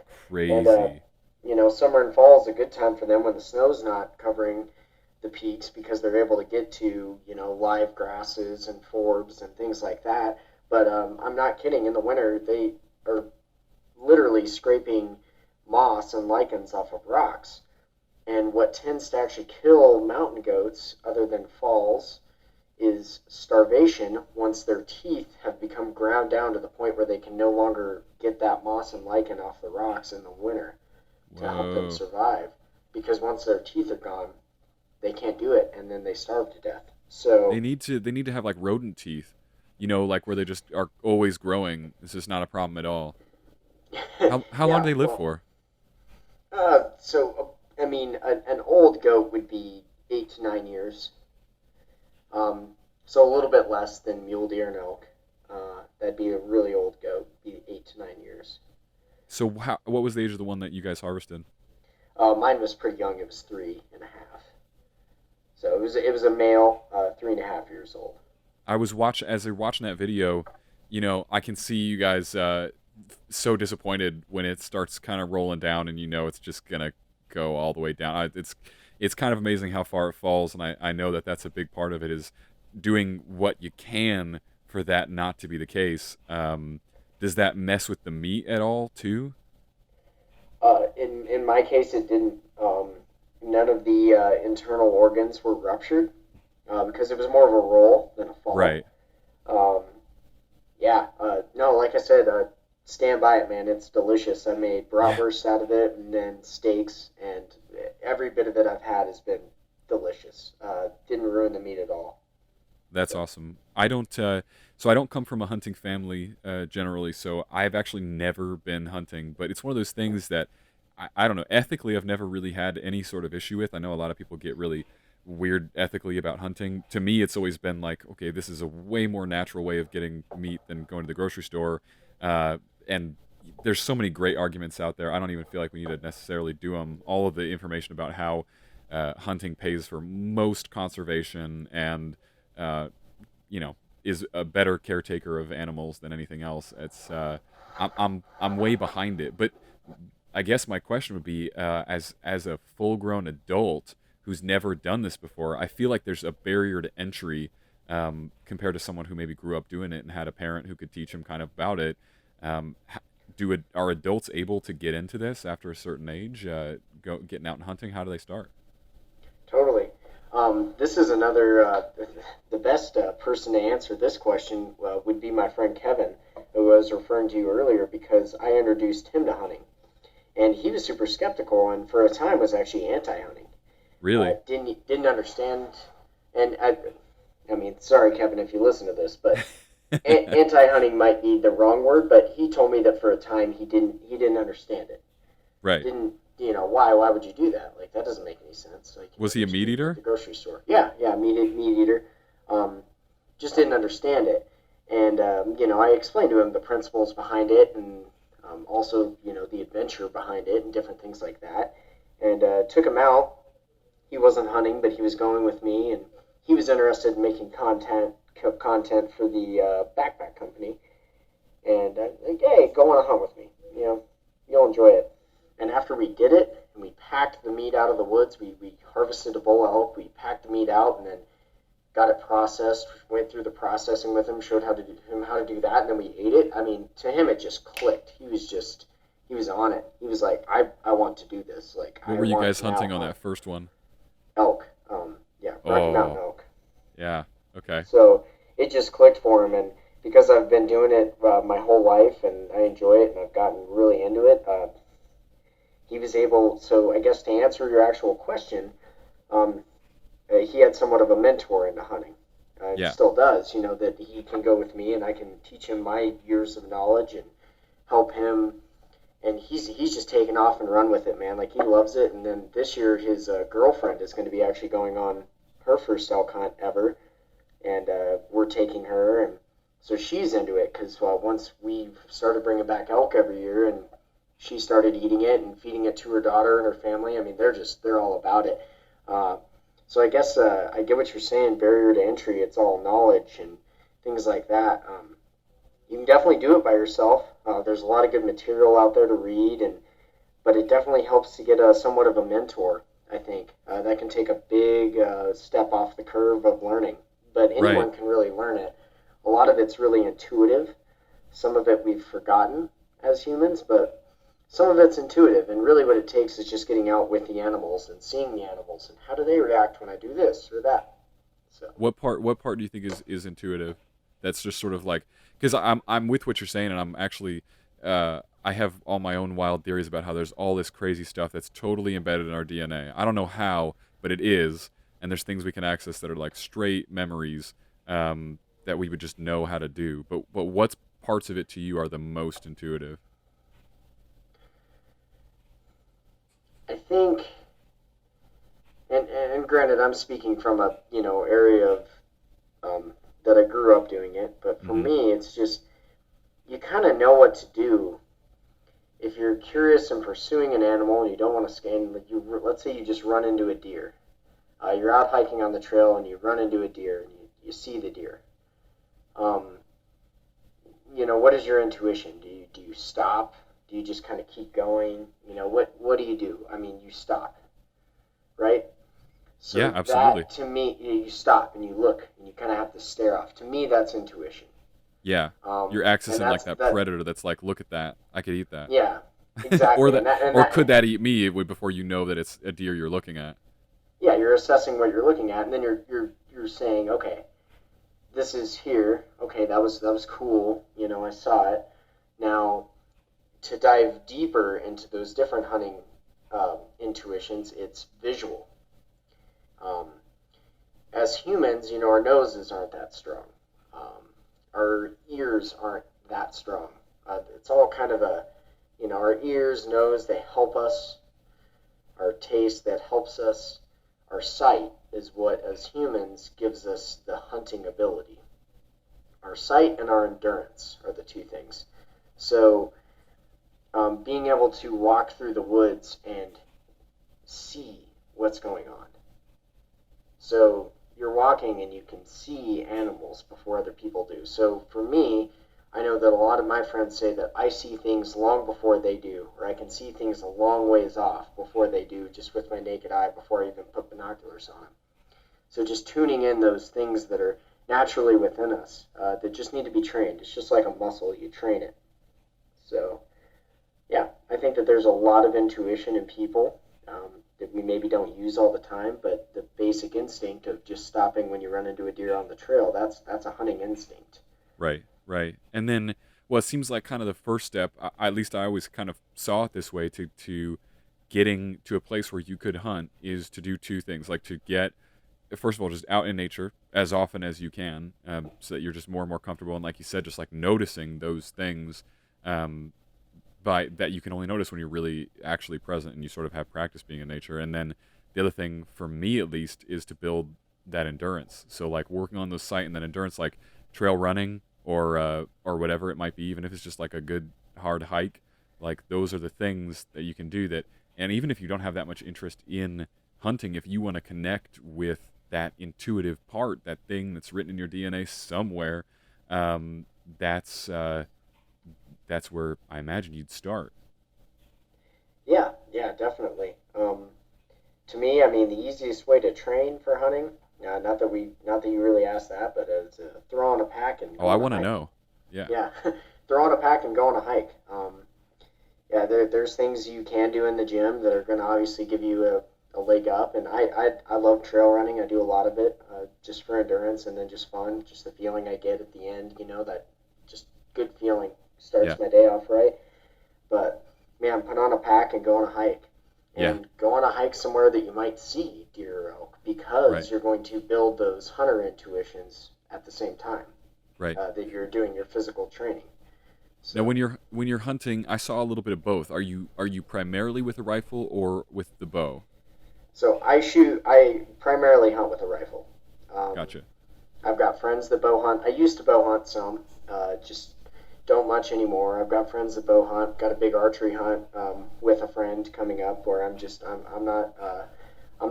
and Crazy. summer and fall is a good time for them when the snow's not covering the peaks, because they're able to get to live grasses and forbs and things like that. But I'm not kidding. In the winter, they are literally scraping moss and lichens off of rocks. And what tends to actually kill mountain goats, other than falls, is starvation once their teeth have become ground down to the point where they can no longer get that moss and lichen off the rocks in the winter to help them Whoa. survive. Because once their teeth are gone, they can't do it, and then they starve to death. So, They need to have like rodent teeth. Like where they just are always growing. This is not a problem at all. How long yeah, do they live well, for? I mean, an old goat would be 8 to 9 years. So a little bit less than mule deer and elk. That'd be a really old goat, be 8 to 9 years. So what was the age of the one that you guys harvested? Mine was pretty young. It was 3.5. So it was a male, 3.5 years old. As they're watching that video, I can see you guys so disappointed when it starts kind of rolling down, and it's just gonna go all the way down. It's kind of amazing how far it falls, and I know that that's a big part of it is doing what you can for that not to be the case. Does that mess with the meat at all too? In my case, it didn't. None of the internal organs were ruptured, because it was more of a roll than a fall. Right. Um, yeah, no, like I said, stand by it, man. It's delicious. I made Yeah. bratwurst out of it, and then steaks, and every bit of it I've had has been delicious. Didn't ruin the meat at all. That's So, awesome. I don't. So I don't come from a hunting family generally. So I've actually never been hunting. But it's one of those things that I don't know. Ethically, I've never really had any sort of issue with. I know a lot of people get really weird ethically about hunting. To me, it's always been like, okay, this is a way more natural way of getting meat than going to the grocery store. And there's so many great arguments out there. I don't even feel like we need to necessarily do them. All of the information about how hunting pays for most conservation and, you know, is a better caretaker of animals than anything else. I'm way behind it. But I guess my question would be, as a full grown adult who's never done this before, I feel like there's a barrier to entry compared to someone who maybe grew up doing it and had a parent who could teach them kind of about it. Are adults able to get into this after a certain age, getting out and hunting? How do they start? Totally. This is another, the best person to answer this question would be my friend Kevin, who I was referring to you earlier, because I introduced him to hunting. And he was super skeptical, and for a time was actually anti-hunting. Really? Didn't understand, and I mean, sorry, Kevin, if you listen to this, but anti-hunting might be the wrong word, but he told me that for a time he didn't understand it. Right. Didn't, why would you do that? Like, that doesn't make any sense. Like, was he a meat eater? At the grocery store. Yeah, meat eater. Just didn't understand it. And, I explained to him the principles behind it, and also, the adventure behind it and different things like that. And took him out. He wasn't hunting, but he was going with me, and he was interested in making content for the backpack company. And like, hey, go on a hunt with me. You'll enjoy it. And after we did it, and we packed the meat out of the woods, we harvested a bull elk, we packed the meat out, and then got it processed, went through the processing with him, showed him how to do that, and then we ate it. I mean, to him, it just clicked. He was on it. He was like, I want to do this. Like, what were you guys hunting on that first one? Elk. Rocky Mountain elk. Yeah, okay. So it just clicked for him, and because I've been doing it my whole life, and I enjoy it, and I've gotten really into it, he was able, so I guess to answer your actual question, he had somewhat of a mentor into hunting. Yeah. Still does, that he can go with me and I can teach him my years of knowledge and help him. And he's just taken off and run with it, man. Like, he loves it. And then this year, his girlfriend is going to be actually going on her first elk hunt ever. And we're taking her. And so she's into it because once we started bringing back elk every year, and she started eating it and feeding it to her daughter and her family. I mean, they're all about it. So I guess I get what you're saying, barrier to entry. It's all knowledge and things like that. You can definitely do it by yourself. There's a lot of good material out there to read, but it definitely helps to get somewhat of a mentor, I think. That can take a big step off the curve of learning. But anyone can really learn it. A lot of it's really intuitive. Some of it we've forgotten as humans, but some of it's intuitive, and really what it takes is just getting out with the animals and seeing the animals and how do they react when I do this or that. So what part do you think is intuitive? That's just sort of like, because I'm with what you're saying, and I'm actually I have all my own wild theories about how there's all this crazy stuff that's totally embedded in our DNA. I don't know how, but it is, and there's things we can access that are like straight memories that we would just know how to do. But what parts of it to you are the most intuitive? I think, and granted, I'm speaking from a area of that I grew up doing it, but for me, it's just you kind of know what to do if you're curious and pursuing an animal and you don't want to scan. Let's say you just run into a deer. You're out hiking on the trail and you run into a deer and you see the deer. What is your intuition? Do you stop? Do you just kind of keep going? What do you do? I mean, you stop, right? So yeah, absolutely. That, to me, you stop and you look and you kind of have to stare off. To me, that's intuition. Yeah, you're accessing like that predator that's like, look at that, I could eat that. Yeah, exactly. or could that eat me before you know that it's a deer you're looking at? Yeah, you're assessing what you're looking at, and then you're saying, okay, this is here. Okay, that was cool. I saw it. Now, to dive deeper into those different hunting intuitions, it's visual. As humans, our noses aren't that strong. Our ears aren't that strong. It's all kind of our ears, nose, they help us. Our taste, that helps us. Our sight, is what, as humans, gives us the hunting ability. Our sight and our endurance are the two things. So, being able to walk through the woods and see what's going on. So, you're walking and you can see animals before other people do. So, for me, I know that a lot of my friends say that I see things long before they do, or I can see things a long ways off before they do, just with my naked eye, before I even put binoculars on them. So just tuning in those things that are naturally within us, that just need to be trained. It's just like a muscle, you train it. So, yeah, I think that there's a lot of intuition in people that we maybe don't use all the time, but the basic instinct of just stopping when you run into a deer on the trail, that's a hunting instinct. Right, right. And then, well, it seems like kind of the first step, at least I always kind of saw it this way, to getting to a place where you could hunt is to do two things. Like to get, first of all, just out in nature as often as you can, so that you're just more and more comfortable. And like you said, just like noticing those things um, by that you can only notice when you're really actually present and you sort of have practice being in nature. And then the other thing, for me at least, is to build that endurance. So like working on the sight and then endurance, like trail running or whatever it might be, even if it's just like a good hard hike. Like those are the things that you can do that. And even if you don't have that much interest in hunting, if you want to connect with that intuitive part, that thing that's written in your DNA somewhere, um, that's uh, that's where I imagine you'd start. Yeah, yeah, definitely. To me, I mean, the easiest way to train for hunting, not that you really asked that, but throw on a pack and Oh, go I on a want to hike. know. Yeah, Yeah, throw on a pack and go on a hike. Yeah, there's things you can do in the gym that are going to obviously give you a leg up. And I love trail running. I do a lot of it just for endurance and then just fun, just the feeling I get at the end, that just good feeling yeah, starts my day off right. But man, put on a pack and go on a hike. yeah, And go on a hike somewhere that you might see deer or elk right, because you're going to build those hunter intuitions at the same time right. that you're doing your physical training. Now, So when you're hunting, I saw a little bit of both. Are you primarily with a rifle or with the bow? So I primarily hunt with a rifle. Um, Gotcha. I've got friends that bow hunt. I used to bow hunt some, just don't much anymore. I've got friends that bow hunt. Got a big archery hunt with a friend coming up where I'm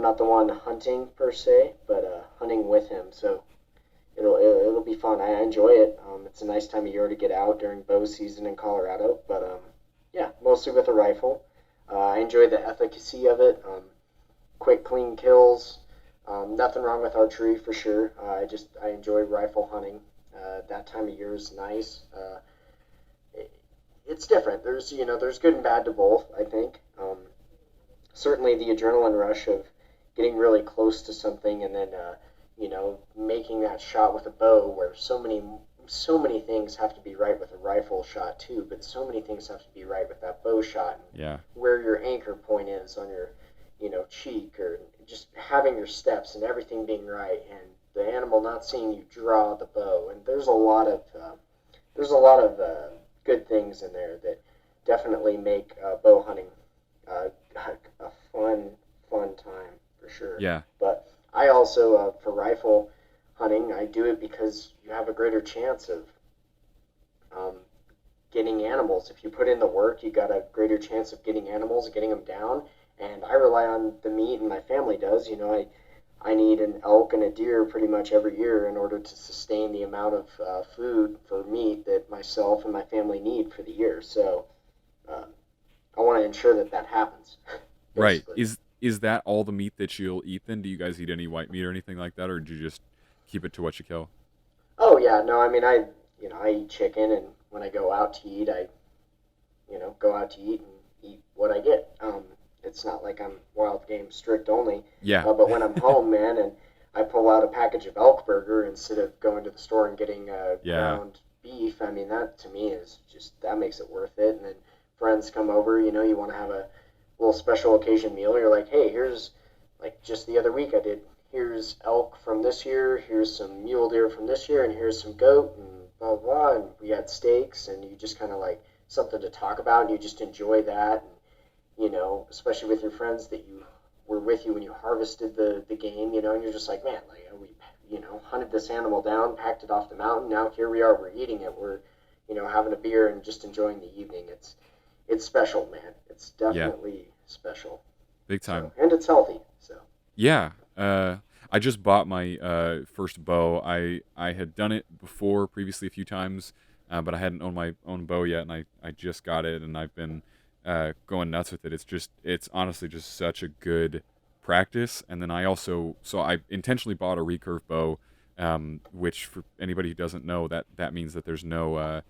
not the one hunting per se, but hunting with him. So it'll be fun. I enjoy it. It's a nice time of year to get out during bow season in Colorado. But yeah, mostly with a rifle. I enjoy the efficacy of it. Quick, clean kills. Nothing wrong with archery for sure. I enjoy rifle hunting. That time of year is nice. It's different. There's good and bad to both. I think. Certainly the adrenaline rush of getting really close to something and then making that shot with a bow where so many things have to be right with a rifle shot too, but so many things have to be right with that bow shot and Yeah, where your anchor point is on your cheek, or just having your steps and everything being right, and the animal not seeing you draw the bow. And there's a lot of good things in there that definitely make bow hunting uh, a fun time for sure. yeah, But I also, for rifle hunting, I do it because you have a greater chance of um, getting animals. If you put in the work, you got a greater chance of getting animals, getting them down. And I rely on the meat, and my family does. I need an elk and a deer pretty much every year in order to sustain the amount of food for meat that myself and my family need for the year. So uh, I want to ensure that that happens, right. basically. Is that all the meat that you'll eat then? Do you guys eat any white meat or anything like that, or do you just keep it to what you kill? Oh yeah, no, I mean I eat chicken, and when I go out to eat, I go out to eat and eat what I get. It's not like I'm wild game strict only, Yeah, but when I'm home, man, and I pull out a package of elk burger instead of going to the store and getting yeah, ground beef, I mean that to me is just that makes it worth it. And then friends come over, you want to have a little special occasion meal. You're like, hey, here's like just the other week I did. Here's elk from this year. Here's some mule deer from this year, and here's some goat and blah blah. Blah. And we had steaks, and you just kind of like something to talk about, and you just enjoy that. And especially with your friends that you were with you when you harvested the game, and you're just like, man, like we, hunted this animal down, packed it off the mountain. Now here we are, we're eating it. We're, having a beer and just enjoying the evening. It's special, man. It's Yeah, definitely special. big So, time. and it's healthy. So, Yeah. I just bought my first bow. I had done it before previously a few times, but I hadn't owned my own bow yet, and I just got it, and I've been going nuts with it. It's honestly just such a good practice. And then I intentionally bought a recurve bow, which for anybody who doesn't know, that means that there's no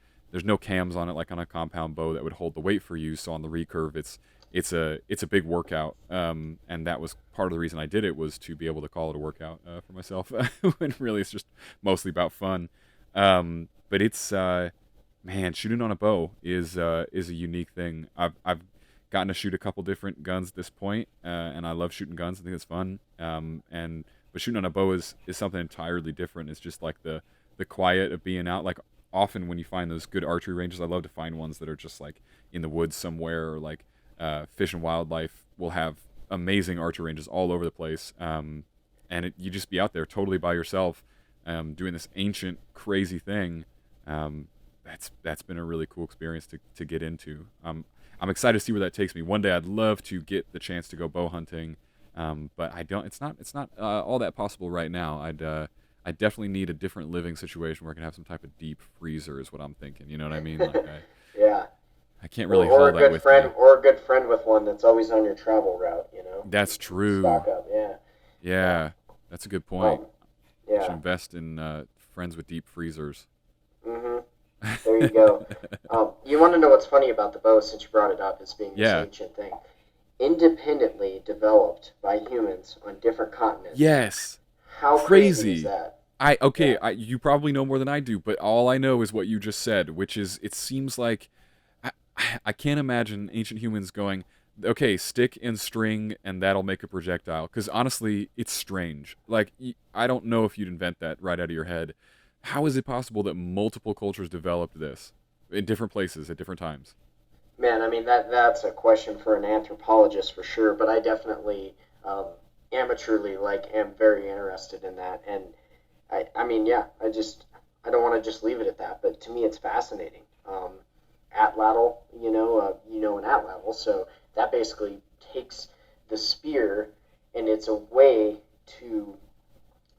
cams on it like on a compound bow that would hold the weight for you. So on the recurve, it's a big workout, and that was part of the reason I did it, was to be able to call it a workout for myself. When really it's just mostly about fun. But it's man, shooting on a bow is a unique thing. I've gotten to shoot a couple different guns at this point, and I love shooting guns. I think it's fun. And but shooting on a bow is something entirely different. It's just like the quiet of being out. Like often when you find those good archery ranges, I love to find ones that are just like in the woods somewhere, or like Fish and Wildlife will have amazing archery ranges all over the place. You just be out there totally by yourself, doing this ancient, crazy thing. That's been a really cool experience to get into. I'm excited to see where that takes me. One day I'd love to get the chance to go bow hunting, but I don't. It's not all that possible right now. I definitely need a different living situation where I can have some type of deep freezer, is what I'm thinking. You know what I mean? Like yeah. I can't really Or hold a that good with friend, me. or a good friend with one that's always on your travel route. That's true. Stock up, yeah. Yeah, that's a good point. You should Yeah. invest in friends with deep freezers. Mm-hmm. There you go. You want to know what's funny about the bow, since you brought it up as being this Yeah. ancient thing? Independently developed by humans on different continents. Yes. How crazy is Crazy. that? Okay, Yeah. you probably know more than I do, but all I know is what you just said, which is it seems like I, I can't imagine ancient humans going, okay, stick and string and that'll make a projectile. Because honestly, it's strange. Like, I don't know if you'd invent that right out of your head. How is it possible that multiple cultures developed this in different places at different times? Man, I mean that's a question for an anthropologist for sure, but I definitely amateurly am very interested in that, and I mean, yeah, I don't want to just leave it at that, but to me it's fascinating. Atlatl, an atlatl, so that basically takes the spear, and it's a way to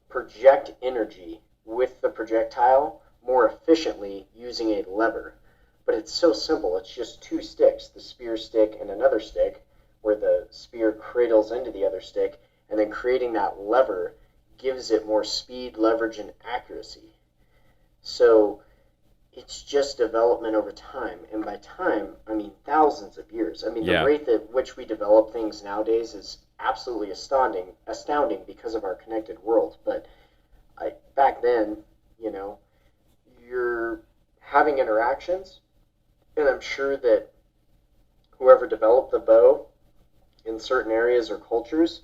project energy with the projectile more efficiently using a lever. But it's so simple. It's just two sticks, the spear stick and another stick, where the spear cradles into the other stick, and then creating that lever gives it more speed, leverage, and accuracy. So it's just development over time. And by time, I mean thousands of years. I mean, the Yeah. rate at which we develop things nowadays is absolutely astounding because of our connected world. But back then, you're having interactions, and I'm sure that whoever developed the bow in certain areas or cultures,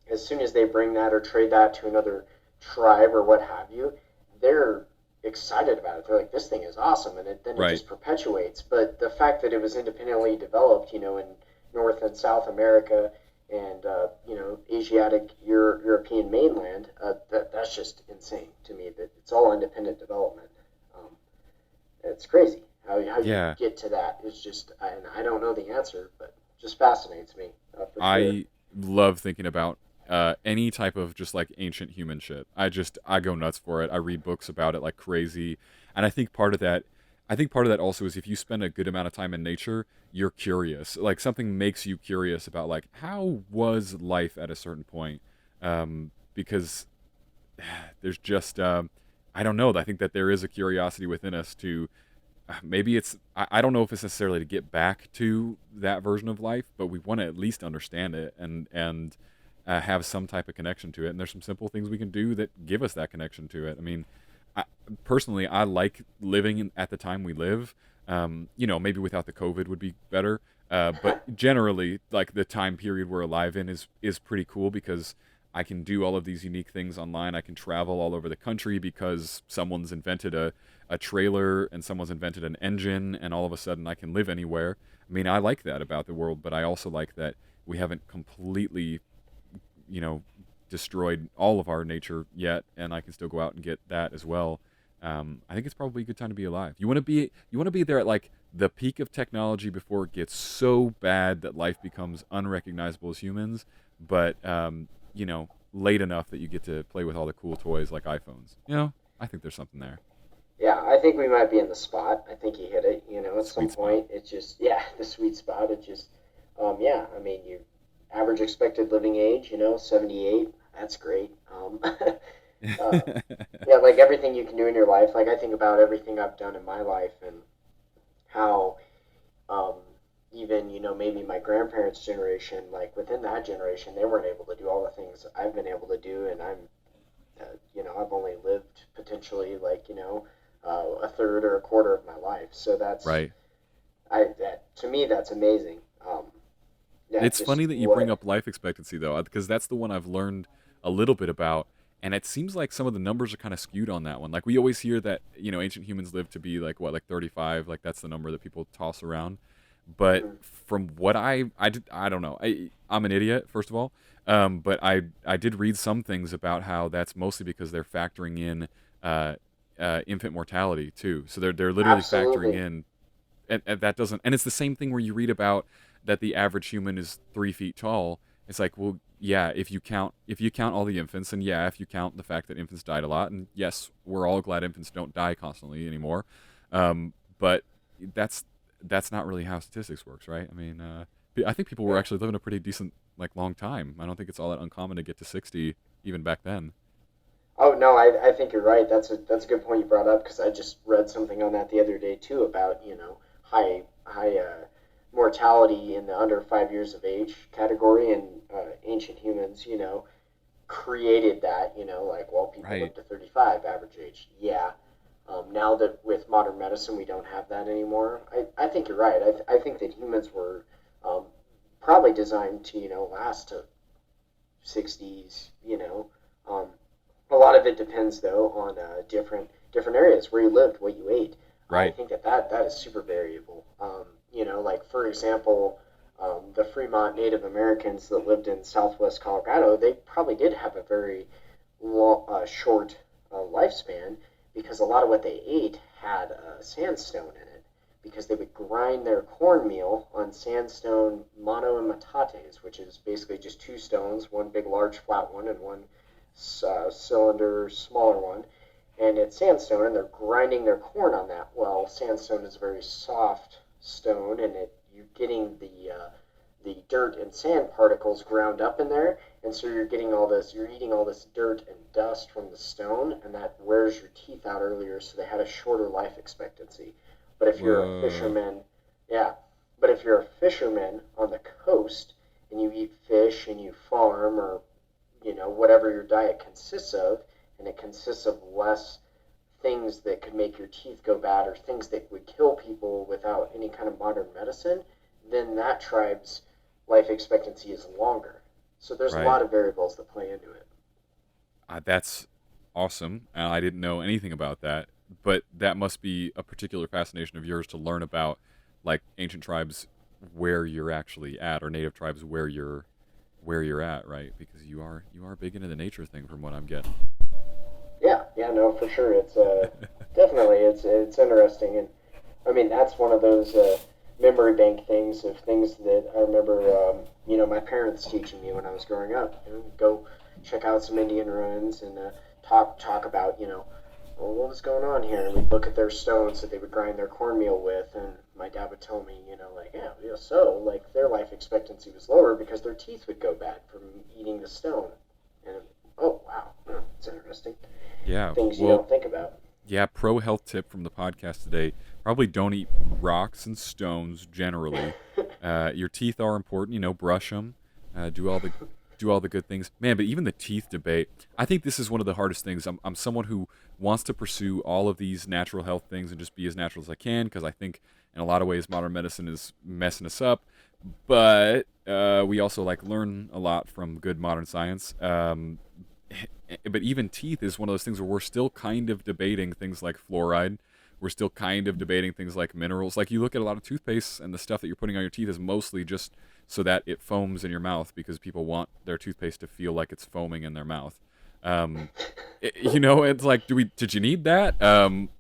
as soon as they bring that or trade that to another tribe or what have you, they're excited about it. They're like, this thing is awesome, and then it Right. just perpetuates. But the fact that it was independently developed, in North and South America and Asiatic European mainland, that's just insane to me. That it's all independent development. Um, it's crazy how you Yeah. get to that. It's just, and I don't know the answer, but it just fascinates me for sure. I love thinking about any type of just like ancient human shit. I go nuts for it. I read books about it like crazy, and I think part of that also is if you spend a good amount of time in nature, you're curious. Like something makes you curious about like how was life at a certain point, because there's just I don't know. I think that there is a curiosity within us to maybe I don't know if it's necessarily to get back to that version of life, but we want to at least understand it and have some type of connection to it. And there's some simple things we can do that give us that connection to it. I mean, I, personally, I like living at the time we live. Maybe without the COVID would be better. But generally, like the time period we're alive in is pretty cool because I can do all of these unique things online. I can travel all over the country because someone's invented a trailer and someone's invented an engine, and all of a sudden I can live anywhere. I mean, I like that about the world, but I also like that we haven't completely, destroyed all of our nature yet, and I can still go out and get that as well. I think it's probably a good time to be alive. You want to be there at like the peak of technology before it gets so bad that life becomes unrecognizable as humans, but late enough that you get to play with all the cool toys like iPhones. I think there's something there. Yeah, I think we might be in the spot. I think you hit it. At some Sweet spot. point, it's just, yeah, the sweet spot. It just, yeah. I mean, you average expected living age, 78. That's great. Yeah, like everything you can do in your life. Like I think about everything I've done in my life and how, um, even maybe my grandparents' generation, like within that generation, they weren't able to do all the things I've been able to do, and I've only lived potentially like a third or a quarter of my life. So Right. that to me that's amazing. Yeah, It's just funny that you bring what. up life expectancy though, because that's the one I've learned a little bit about, and it seems like some of the numbers are kind of skewed on that one. Like we always hear that ancient humans lived to be like what, like 35, like that's the number that people toss around. But Mhm. from what I don't know. I'm an idiot, first of all. But I did read some things about how that's mostly because they're factoring in uh, infant mortality too. So they're literally factoring Absolutely. in, and that doesn't. And it's the same thing where you read about that the average human is 3 feet tall. It's like, well, yeah, if you count all the infants, and yeah, if you count the fact that infants died a lot, and yes, we're all glad infants don't die constantly anymore. But that's that's not really how statistics works, right? I mean, I think people were Yeah. actually living a pretty decent, like, long time. I don't think it's all that uncommon to get to 60 even back then. Oh no, I think you're right. That's a good point you brought up because I just read something on that the other day too about high mortality in the under 5 years of age category, and ancient humans created that like, well, people Right. live to 35 average age. Yeah. Now that with modern medicine we don't have that anymore, I think you're right. I think that humans were um, probably designed to last to 60s. Um, a lot of it depends, though, on different areas where you lived, what you ate. I Right. think that is super variable. Like for example, the Fremont Native Americans that lived in Southwest Colorado, they probably did have a very short lifespan because a lot of what they ate had sandstone in it. Because they would grind their cornmeal on sandstone monoimitates, which is basically just two stones, one big large flat one and one cylinder, smaller one, and it's sandstone, and they're grinding their corn on that. Well, sandstone is a very soft stone, and you're getting the dirt and sand particles ground up in there, and so you're eating all this dirt and dust from the stone, and that wears your teeth out earlier, so they had a shorter life expectancy. But if you're a Whoa. fisherman, yeah, but if you're a fisherman on the coast and you eat fish and you farm or whatever your diet consists of, and it consists of less things that could make your teeth go bad or things that would kill people without any kind of modern medicine, then that tribe's life expectancy is longer. So there's a Right. lot of variables that play into it. That's awesome. I didn't know anything about that, but that must be a particular fascination of yours to learn about, like, ancient tribes where you're actually at, or native tribes where you're at, right? Because you are big into the nature thing, from what I'm getting. Yeah, yeah, no, for sure. It's definitely it's interesting, and I mean that's one of those memory bank things of things that I remember. My parents teaching me when I was growing up. Go check out some Indian ruins and talk about well, what was going on here? And we'd look at their stones that they would grind their cornmeal with, and my dad would tell me, like, yeah, so like their life expectancy was lower because their teeth would go bad from eating the stone. And oh wow, it's interesting. Yeah. Things you Well, don't think about. yeah, pro health tip from the podcast today. Probably don't eat rocks and stones generally. Your teeth are important, brush them, do all the good things. Man, but even the teeth debate, I think this is one of the hardest things. I'm someone who wants to pursue all of these natural health things and just be as natural as I can, because I think in a lot of ways modern medicine is messing us up. But we also like learn a lot from good modern science. But even teeth is one of those things where we're still kind of debating things like fluoride. We're still kind of debating things like minerals. Like you look at a lot of toothpaste, and the stuff that you're putting on your teeth is mostly just so that it foams in your mouth because people want their toothpaste to feel like it's foaming in their mouth. Um, it's like, did you need that?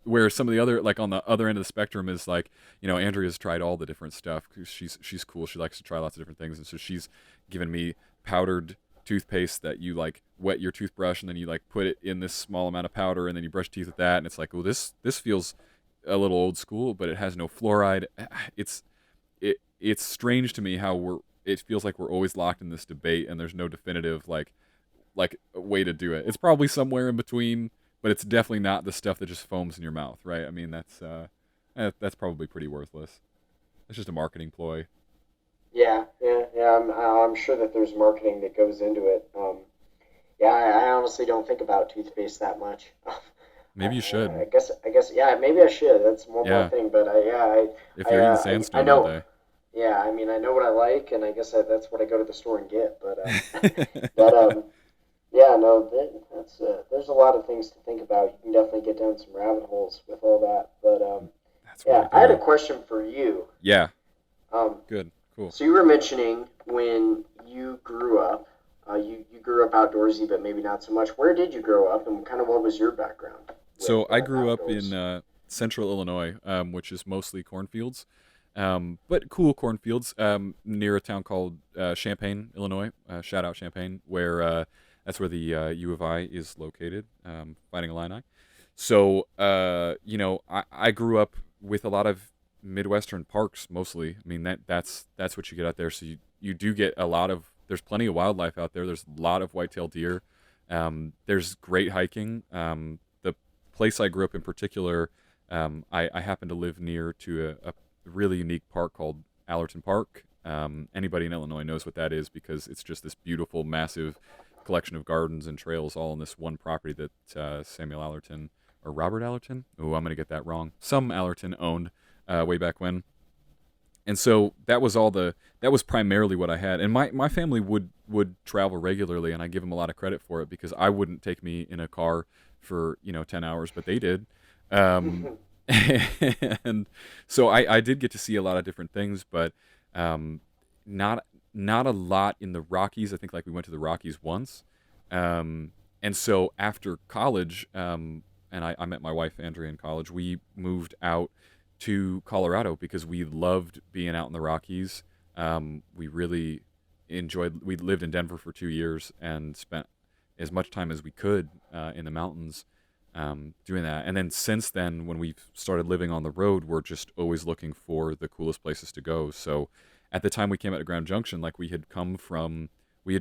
Where some of the other, like on the other end of the spectrum is like, Andrea's tried all the different stuff. 'Cause she's cool. She likes to try lots of different things, and so she's given me powdered toothpaste that you like wet your toothbrush and then you like put it in this small amount of powder and then you brush teeth with that, and it's like, well, this feels a little old school, but it has no fluoride. It's strange to me how it feels like we're always locked in this debate and there's no definitive like a way to do it. It's probably somewhere in between, but it's definitely not the stuff that just foams in your mouth, right? I mean, that's probably pretty worthless. It's just a marketing ploy. Yeah, yeah, yeah. I'm sure that there's marketing that goes into it. Yeah, I honestly don't think about toothpaste that much. Maybe you should. Yeah, maybe I should. That's one more Yeah, thing, but if you're eating I sandstone all know. day. Yeah, I mean, I know what I like, and I guess that's what I go to the store and get. But yeah, no, there's a lot of things to think about. You can definitely get down some rabbit holes with all that. But That's what yeah, I I had a do. question for you. Yeah, Um, good, cool. so you were mentioning when you grew up, you grew up outdoorsy, but maybe not so much. Where did you grow up, and kind of what was your background with So I grew up in outdoors? central Illinois, which is mostly cornfields, but cool cornfields near a town called Champaign, Illinois. Shout out Champaign, where that's where the U of I is located, Fighting Illini. So I grew up with a lot of Midwestern parks mostly. I mean that's what you get out there. So you do get a lot of there's plenty of wildlife out there. There's a lot of white-tailed deer. There's great hiking. The place I grew up in particular, I happen to live near to a really unique park called Allerton Park. Anybody in Illinois knows what that is because it's just this beautiful, massive collection of gardens and trails all on this one property that Samuel Allerton or Robert Allerton. Oh, I'm gonna get that wrong. Some Allerton owned way back when, and so that was primarily what I had. And my family would travel regularly, and I give them a lot of credit for it because I wouldn't take me in a car for 10 hours, but they did. Um, and so I did get to see a lot of different things, but um, not not a lot in the Rockies. I think like we went to the Rockies once, and so after college, and I met my wife Andrea in college. We moved out to Colorado because we loved being out in the Rockies. We really enjoyed. We lived in Denver for 2 years and spent as much time as we could in the mountains doing that. And then since then, when we've started living on the road, we're just always looking for the coolest places to go. So at the time we came out to Grand Junction, like we had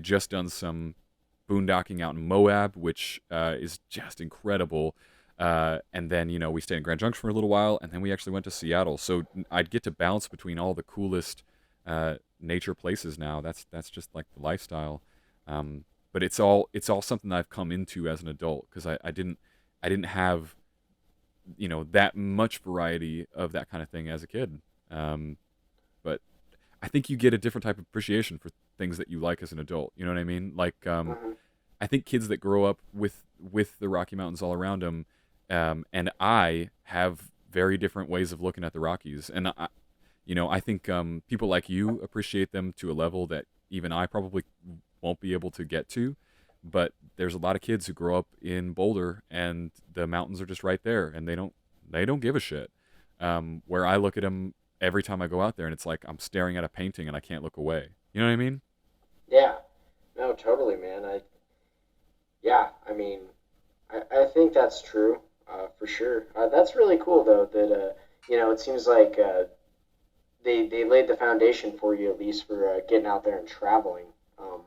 just done some boondocking out in Moab, which is just incredible. And then, we stayed in Grand Junction for a little while, and then we actually went to Seattle. So I'd get to bounce between all the coolest nature places now. That's just like the lifestyle. But it's all something that I've come into as an adult because I didn't have that much variety of that kind of thing as a kid. But I think you get a different type of appreciation for things that you like as an adult. You know what I mean? Like Hmm. I think kids that grow up with the Rocky Mountains all around them, and I have very different ways of looking at the Rockies, and I think people like you appreciate them to a level that even I probably won't be able to get to. But there's a lot of kids who grow up in Boulder, and the mountains are just right there, and they don't give a shit. Where I look at them every time I go out there, and it's like I'm staring at a painting and I can't look away. You know what I mean? Yeah, no, totally, man. Yeah, I mean, I think that's true, for sure. That's really cool, though, that, it seems like they laid the foundation for you, at least, for getting out there and traveling. Um,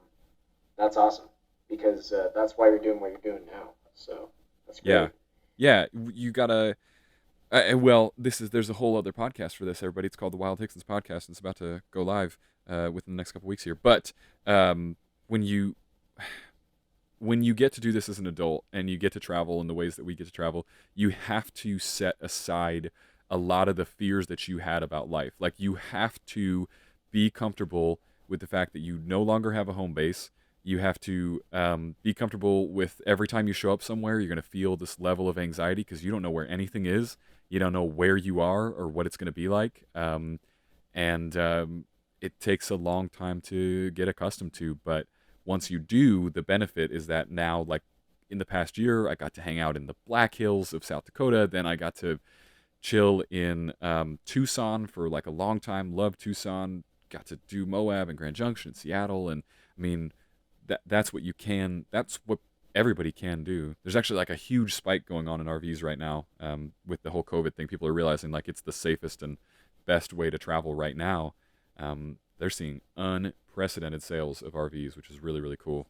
that's awesome, because that's why you're doing what you're doing now. So, that's Yeah, great. yeah. You gotta. Well, there's a whole other podcast for this. Everybody, it's called the Wild Hicksons podcast, and it's about to go live within the next couple weeks here. But when you get to do this as an adult and you get to travel in the ways that we get to travel, you have to set aside a lot of the fears that you had about life. Like you have to be comfortable with the fact that you no longer have a home base. You have to be comfortable with every time you show up somewhere, you're going to feel this level of anxiety because you don't know where anything is. You don't know where you are or what it's going to be like. And it takes a long time to get accustomed to. But once you do, the benefit is that now, like in the past year, I got to hang out in the Black Hills of South Dakota. Then I got to chill in Tucson for like a long time. Loved Tucson. Got to do Moab and Grand Junction, Seattle, and I mean that's what you can. That's what everybody can do. There's actually like a huge spike going on in RVs right now with the whole COVID thing. People are realizing like it's the safest and best way to travel right now. They're seeing unprecedented sales of RVs, which is really really cool.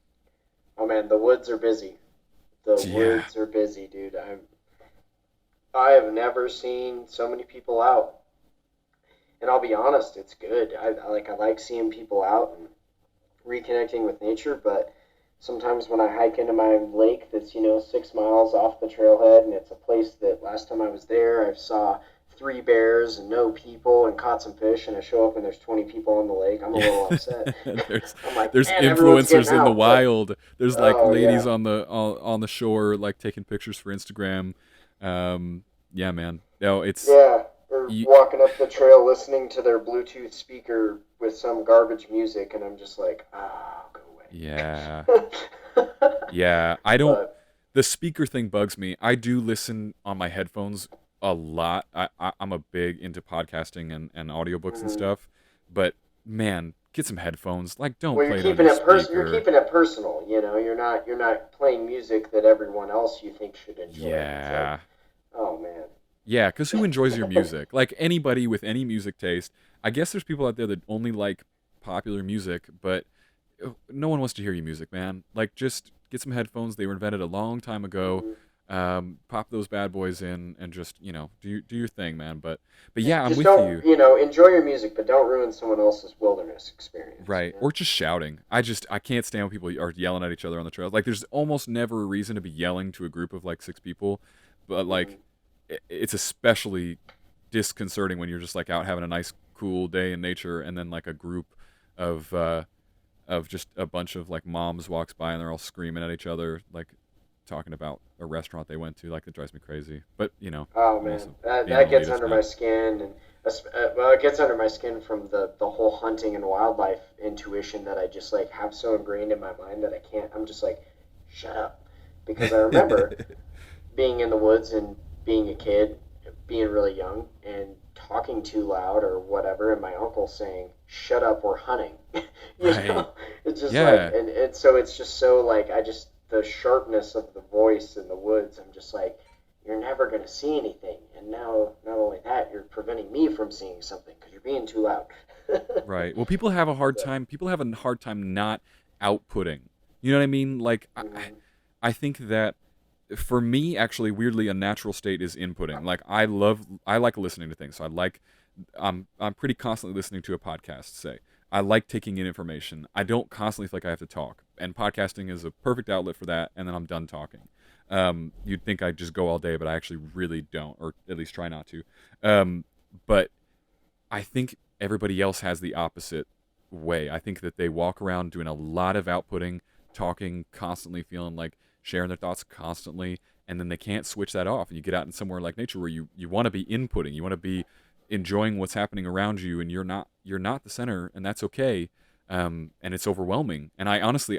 Oh man, the woods are busy. The Yeah, woods are busy, dude. I have never seen so many people out. And I'll be honest, it's good. I like seeing people out and reconnecting with nature, but sometimes when I hike into my lake that's, 6 miles off the trailhead, and it's a place that last time I was there, I saw 3 bears and no people and caught some fish, and I show up and there's 20 people on the lake, I'm a yeah. little upset. there's I'm like, there's man, everyone's getting influencers in the out. But, wild. There's like oh, ladies yeah. on the shore like taking pictures for Instagram. Yeah, man. No, it's Yeah. Or you, walking up the trail listening to their Bluetooth speaker with some garbage music, and I'm just like, go yeah. away. Yeah, I don't. But, The speaker thing bugs me. I do listen on my headphones a lot. I'm a big into podcasting and audiobooks and mhm. stuff. But man, get some headphones. Like, don't Well, you're play it on keeping your it you're speaker. keeping it personal. You're not playing music that everyone else you think should enjoy. It's like, Yeah, oh man. yeah. Because who enjoys your music? Like anybody with any music taste. I guess there's people out there that only like popular music, but no one wants to hear your music, man. Like, just get some headphones. They were invented a long time ago. Mhm. Pop those bad boys in and just do your thing, man. But Just yeah, I'm just with don't you. enjoy your music, but don't ruin someone else's wilderness experience. Right, or just shouting. I can't stand when people are yelling at each other on the trails. Like, there's almost never a reason to be yelling to a group of like 6 people, but like, Hmm. it's especially disconcerting when you're just like out having a nice cool day in nature, and then like a group of just a bunch of like moms walks by and they're all screaming at each other, like talking about a restaurant they went to. Like, it drives me crazy. But Oh I'm man, also that being an that old gets native under my snap. skin, and well, it gets under my skin from the whole hunting and wildlife intuition that I just like have so ingrained in my mind that I can't. I'm just like, shut up, because I remember being in the woods and being a kid, being really young, and talking too loud or whatever, and my uncle saying, "Shut up, we're hunting." you Right. know, it's just like, Yeah. and so it's just so like the sharpness of the voice in the woods. I'm just like, you're never gonna see anything, and now not only that, you're preventing me from seeing something because you're being too loud. Right. Well, people have a hard But, time. People have a hard time not outputting. You know what I mean? Like, mhm, I think that for me, actually, weirdly, a natural state is inputting. Like, I like listening to things. So I'm pretty constantly listening to a podcast. Say, I like taking in information. I don't constantly feel like I have to talk, and podcasting is a perfect outlet for that. And then I'm done talking. You'd think I just go all day, but I actually really don't, or at least try not to. But I think everybody else has the opposite way. I think that they walk around doing a lot of outputting, talking constantly, feeling like sharing their thoughts constantly, and then they can't switch that off. And you get out in somewhere like nature where you want to be inputting, you want to be enjoying what's happening around you, and you're not the center, and that's okay. And it's overwhelming. And I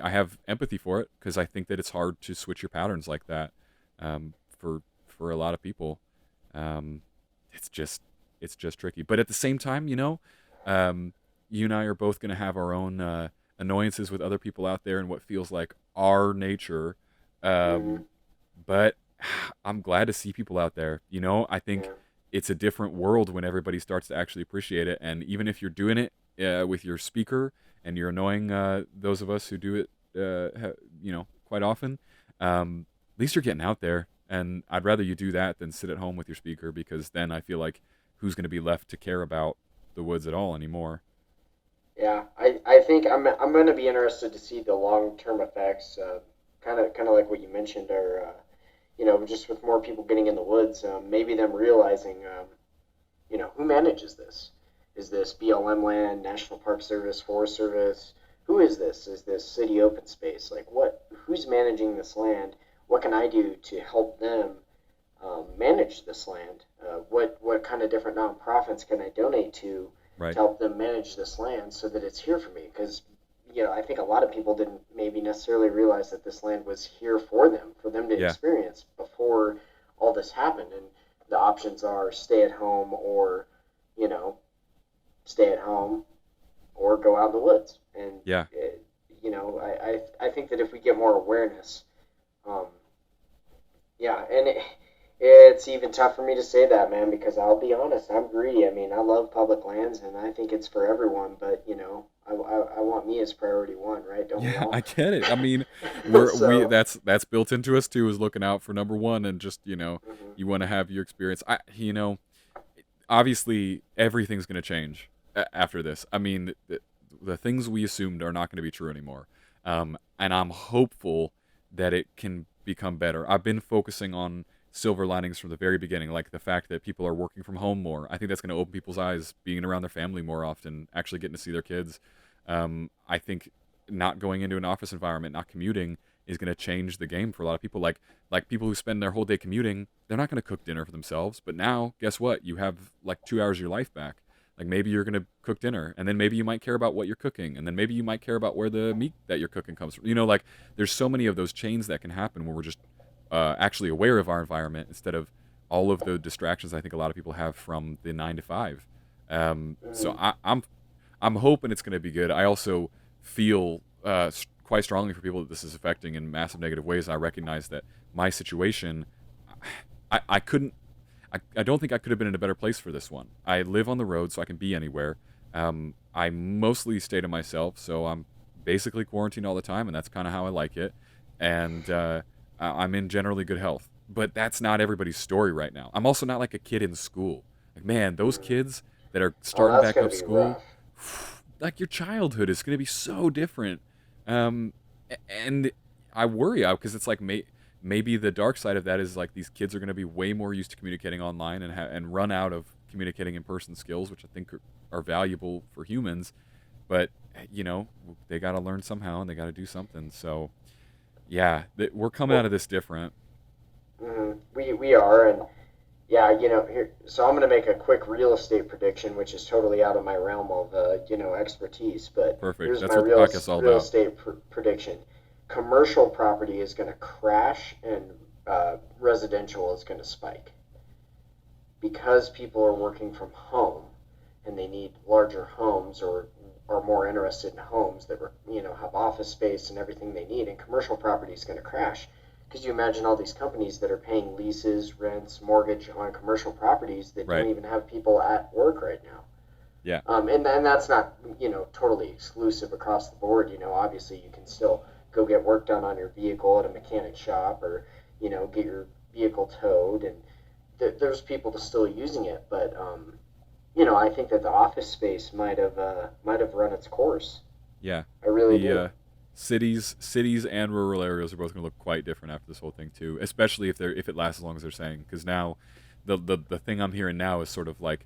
have empathy for it because I think that it's hard to switch your patterns like that. For a lot of people, um, it's just it's just tricky. But at the same time, um, you and I are both going to have our own annoyances with other people out there and what feels like our nature. mhm, Um, but I'm glad to see people out there. I think yeah. it's a different world when everybody starts to actually appreciate it. And even if you're doing it with your speaker and you're annoying those of us who do it, quite often, at least you're getting out there. And I'd rather you do that than sit at home with your speaker, because then I feel like who's going to be left to care about the woods at all anymore? Yeah, I think I'm going to be interested to see the long term effects. Kind of like what you mentioned, or just with more people getting in the woods, maybe them realizing, who manages this? Is this BLM land, National Park Service, Forest Service? who is this? Is this city open space? Like, who's managing this land? What can I do to help them manage this land? What kind of different nonprofits can I donate to Right. help them manage this land so that it's here for me? Because I think a lot of people didn't maybe necessarily realize that this land was here for them to Yeah. experience before all this happened. And the options are stay at home or, you know, stay at home or go out in the woods. And Yeah. I think that if we get more awareness, um, yeah, and it's even tough for me to say that, man, because I'll be honest, I'm greedy. I mean, I love public lands, and I think it's for everyone. But I want me as priority one, right? Don't we Yeah, all? I get it. I mean, we So, that's built into us too, is looking out for number one, and just mhm, you want to have your experience. Obviously everything's going to change after this. I mean, the things we assumed are not going to be true anymore. And I'm hopeful that it can become better. I've been focusing on silver linings from the very beginning, like the fact that people are working from home more. I think that's going to open people's eyes, being around their family more often, actually getting to see their kids. I think not going into an office environment, not commuting, is going to change the game for a lot of people. Like people who spend their whole day commuting, they're not going to cook dinner for themselves. But now, guess what? You have like 2 hours of your life back. Like maybe you're going to cook dinner, and then maybe you might care about what you're cooking, and then maybe you might care about where the meat that you're cooking comes from. Like there's so many of those chains that can happen where we're just actually aware of our environment instead of all of the distractions I think a lot of people have from the 9 to 5. So mhm, I'm hoping it's going to be good. I also feel quite strongly for people that this is affecting in massive negative ways. I recognize that my situation, I couldn't, I don't think I could have been in a better place for this one. I live on the road, so I can be anywhere. I mostly stay to myself, so I'm basically quarantined all the time, and that's kind of how I like it. And I'm in generally good health. But that's not everybody's story right now. I'm also not like a kid in school. Like, man, those mhm. kids that are Oh, starting that's back gonna up be school, rough. like your childhood is going to be so different. Um, and I worry out because it's like maybe the dark side of that is like these kids are going to be way more used to communicating online and run out of communicating in person skills, which I think are valuable for humans. But you know, they got to learn somehow and they got to do something. So yeah, we're coming out Well, of this different. we are, and yeah, here. So I'm gonna make a quick real estate prediction, which is totally out of my realm of expertise. But Perfect. here's That's my what the podcast is all real about. estate prediction: commercial property is gonna crash, and residential is gonna spike because people are working from home, and they need larger homes or are more interested in homes that have office space and everything they need. And commercial property is going to crash. Could you imagine all these companies that are paying leases, rents, mortgage on commercial properties that don't Right. even have people at work right now? Yeah. And that's not totally exclusive across the board. Obviously you can still go get work done on your vehicle at a mechanic shop, or get your vehicle towed, and there's people that still using it. But I think that the office space might have run its course. Yeah. I really The do. cities and rural areas are both going to look quite different after this whole thing too, especially if it lasts as long as they're saying. Because now, the thing I'm hearing now is sort of like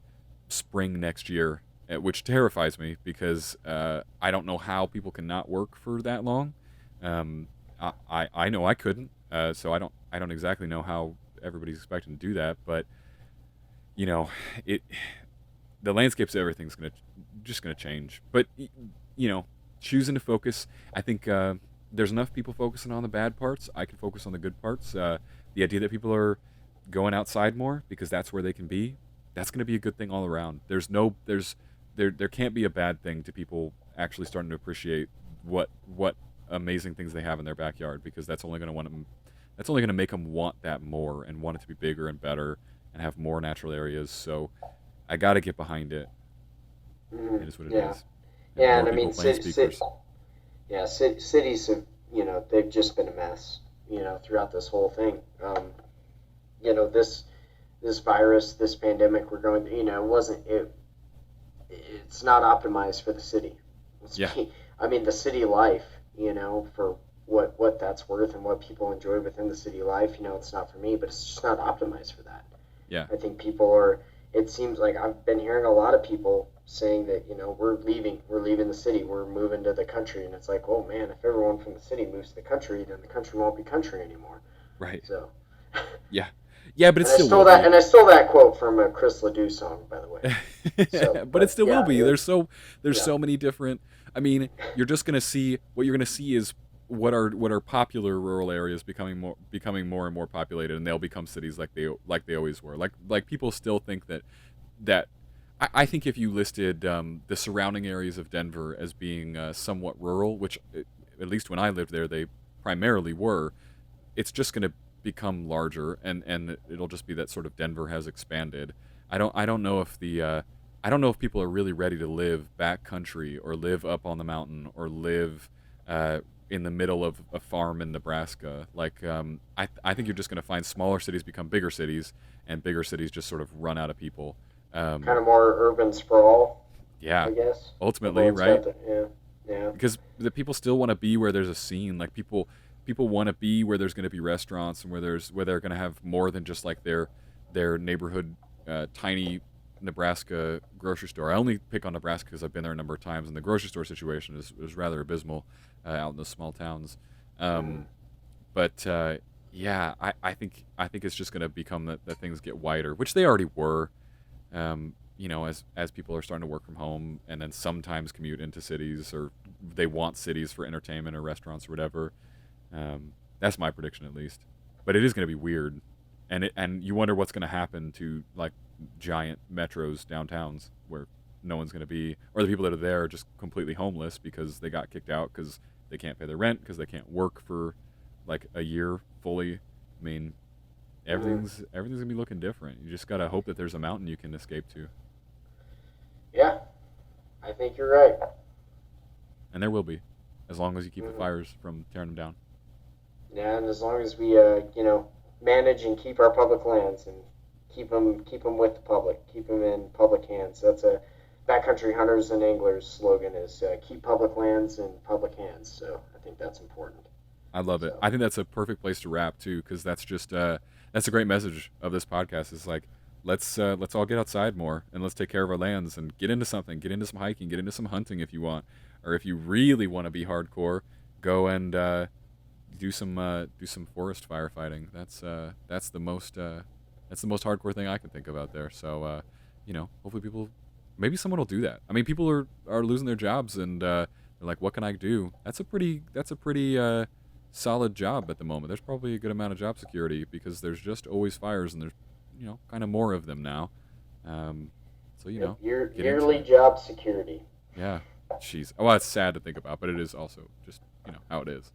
spring next year, which terrifies me because I don't know how people can not work for that long. Um, I know I couldn't, so I don't exactly know how everybody's expecting to do that, but you know, it the landscapes of everything's gonna change. But you know, choosing to focus, I think there's enough people focusing on the bad parts. I can focus on the good parts. The idea that people are going outside more because that's where they can be. That's gonna be a good thing all around. There can't be a bad thing to people actually starting to appreciate what amazing things they have in their backyard, because that's only gonna make them want that more and want it to be bigger and better and have more natural areas. So I got to get behind it. Hmm. It is what it Yeah, is. And yeah, more and I people mean, playing speakers. yeah, cities have they've just been a mess throughout this whole thing. This virus, this pandemic we're going through, wasn't it. It's not optimized for the city. Yeah, I mean, the city life, for what that's worth and what people enjoy within the city life, it's not for me, but it's just not optimized for that. yeah, I think people are. It seems like I've been hearing a lot of people. saying that, we're leaving the city, we're moving to the country, and it's like, oh man, if everyone from the city moves to the country, then the country won't be country anymore. Right. So. Yeah. Yeah, but it And I still stole will that, be. and I stole that quote from a Chris Ledoux song, by the way. So, But it but still will yeah, be. There's yeah, so many different. I mean, you're just gonna see what you're gonna see is what are popular rural areas becoming more and more populated, and they'll become cities like they always were. Like people still think that I think if you listed the surrounding areas of Denver as being somewhat rural, which at least when I lived there they primarily were, it's just going to become larger, and it'll just be that sort of Denver has expanded. I don't know if I don't know if people are really ready to live backcountry or live up on the mountain or live in the middle of a farm in Nebraska. Like I think you're just going to find smaller cities become bigger cities, and bigger cities just sort of run out of people. kind of more urban sprawl, Yeah, I guess. ultimately, Everyone's right? got the yeah. Because the people still want to be where there's a scene. Like people want to be where there's going to be restaurants, and where they're going to have more than just like their neighborhood tiny Nebraska grocery store. I only pick on Nebraska because I've been there a number of times, and the grocery store situation is rather abysmal out in those small towns. Mm. Um, but yeah, I think it's just going to become that things get wider, which they already were. As people are starting to work from home and then sometimes commute into cities, or they want cities for entertainment or restaurants or whatever. That's my prediction, at least. But it is going to be weird, and you wonder what's going to happen to like giant metros, downtowns, where no one's going to be, or the people that are there are just completely homeless because they got kicked out because they can't pay their rent, because they can't work for like a year fully. I mean, Mm. everything's gonna be looking different. You just gotta hope that there's a mountain you can escape to, Yeah, I think you're right. and there will be, as long as you keep the Mm. fires from tearing them down. Yeah, and as long as we, manage and keep our public lands and keep them with the public, keep them in public hands. That's a backcountry hunters and anglers slogan is keep public lands in public hands. So I think that's important. I love it. So I think that's a perfect place to wrap too, because that's a great message of this podcast. Is like let's all get outside more, and let's take care of our lands and get into something, get into some hiking, get into some hunting if you want, or if you really want to be hardcore, go and do some forest firefighting. That's the most hardcore thing I can think of out there. So hopefully maybe someone will do that. I mean, people are losing their jobs, and they're like, what can I do? That's a pretty solid job at the moment. There's probably a good amount of job security because there's just always fires, and there's kind of more of them now. Um, so yep, get into yearly it. job security. Yeah, jeez. Well, it's sad to think about, but it is also just how it is.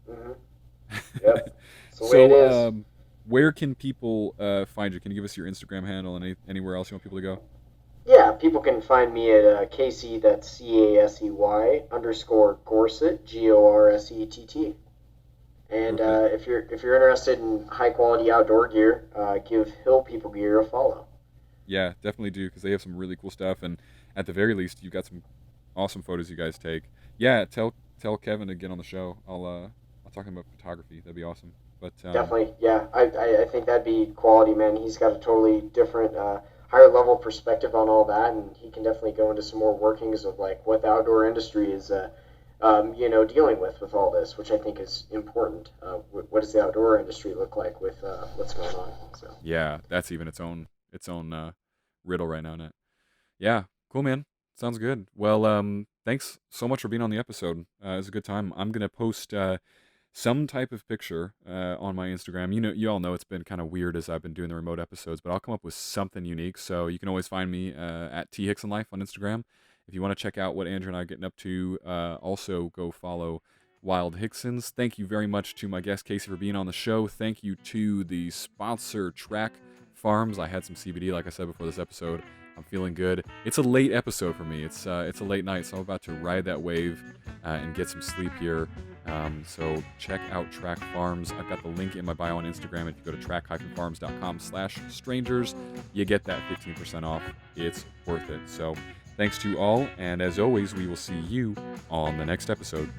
Hmm. Yep, it's the way it So, is. where can people find you? Can you give us your Instagram handle and anywhere else you want people to go? Yeah, people can find me at Casey. That's CASEY underscore Gorsett GORSETT. And Perfect. if you're interested in high quality outdoor gear, give Hill People Gear a follow. Yeah, definitely do, because they have some really cool stuff, and at the very least, you've got some awesome photos you guys take. Yeah, tell Kevin to get on the show. I'll talk to him about photography. That'd be awesome. But Definitely, yeah. I think that'd be quality, man. He's got a totally different, higher level perspective on all that, and he can definitely go into some more workings of like what the outdoor industry is, dealing with all this, which I think is important. What does the outdoor industry look like with what's going on? So yeah, that's even its own riddle right now, Nat. Yeah, cool, man. Sounds good. Well, thanks so much for being on the episode. It was a good time. I'm gonna post some type of picture on my Instagram. You all know it's been kind of weird as I've been doing the remote episodes, but I'll come up with something unique. So you can always find me at THicksonLife on Instagram. If you want to check out what Andrew and I are getting up to, also go follow Wild Hicksons. Thank you very much to my guest Casey for being on the show. Thank you to the sponsor Track Farms. I had some CBD, like I said before this episode. I'm feeling good. It's a late episode for me. It's a late night, so I'm about to ride that wave and get some sleep here. So check out Track Farms. I've got the link in my bio on Instagram. If you go to track-farms.com/strangers, you get that 15% off. It's worth it. So thanks to all, and as always, we will see you on the next episode.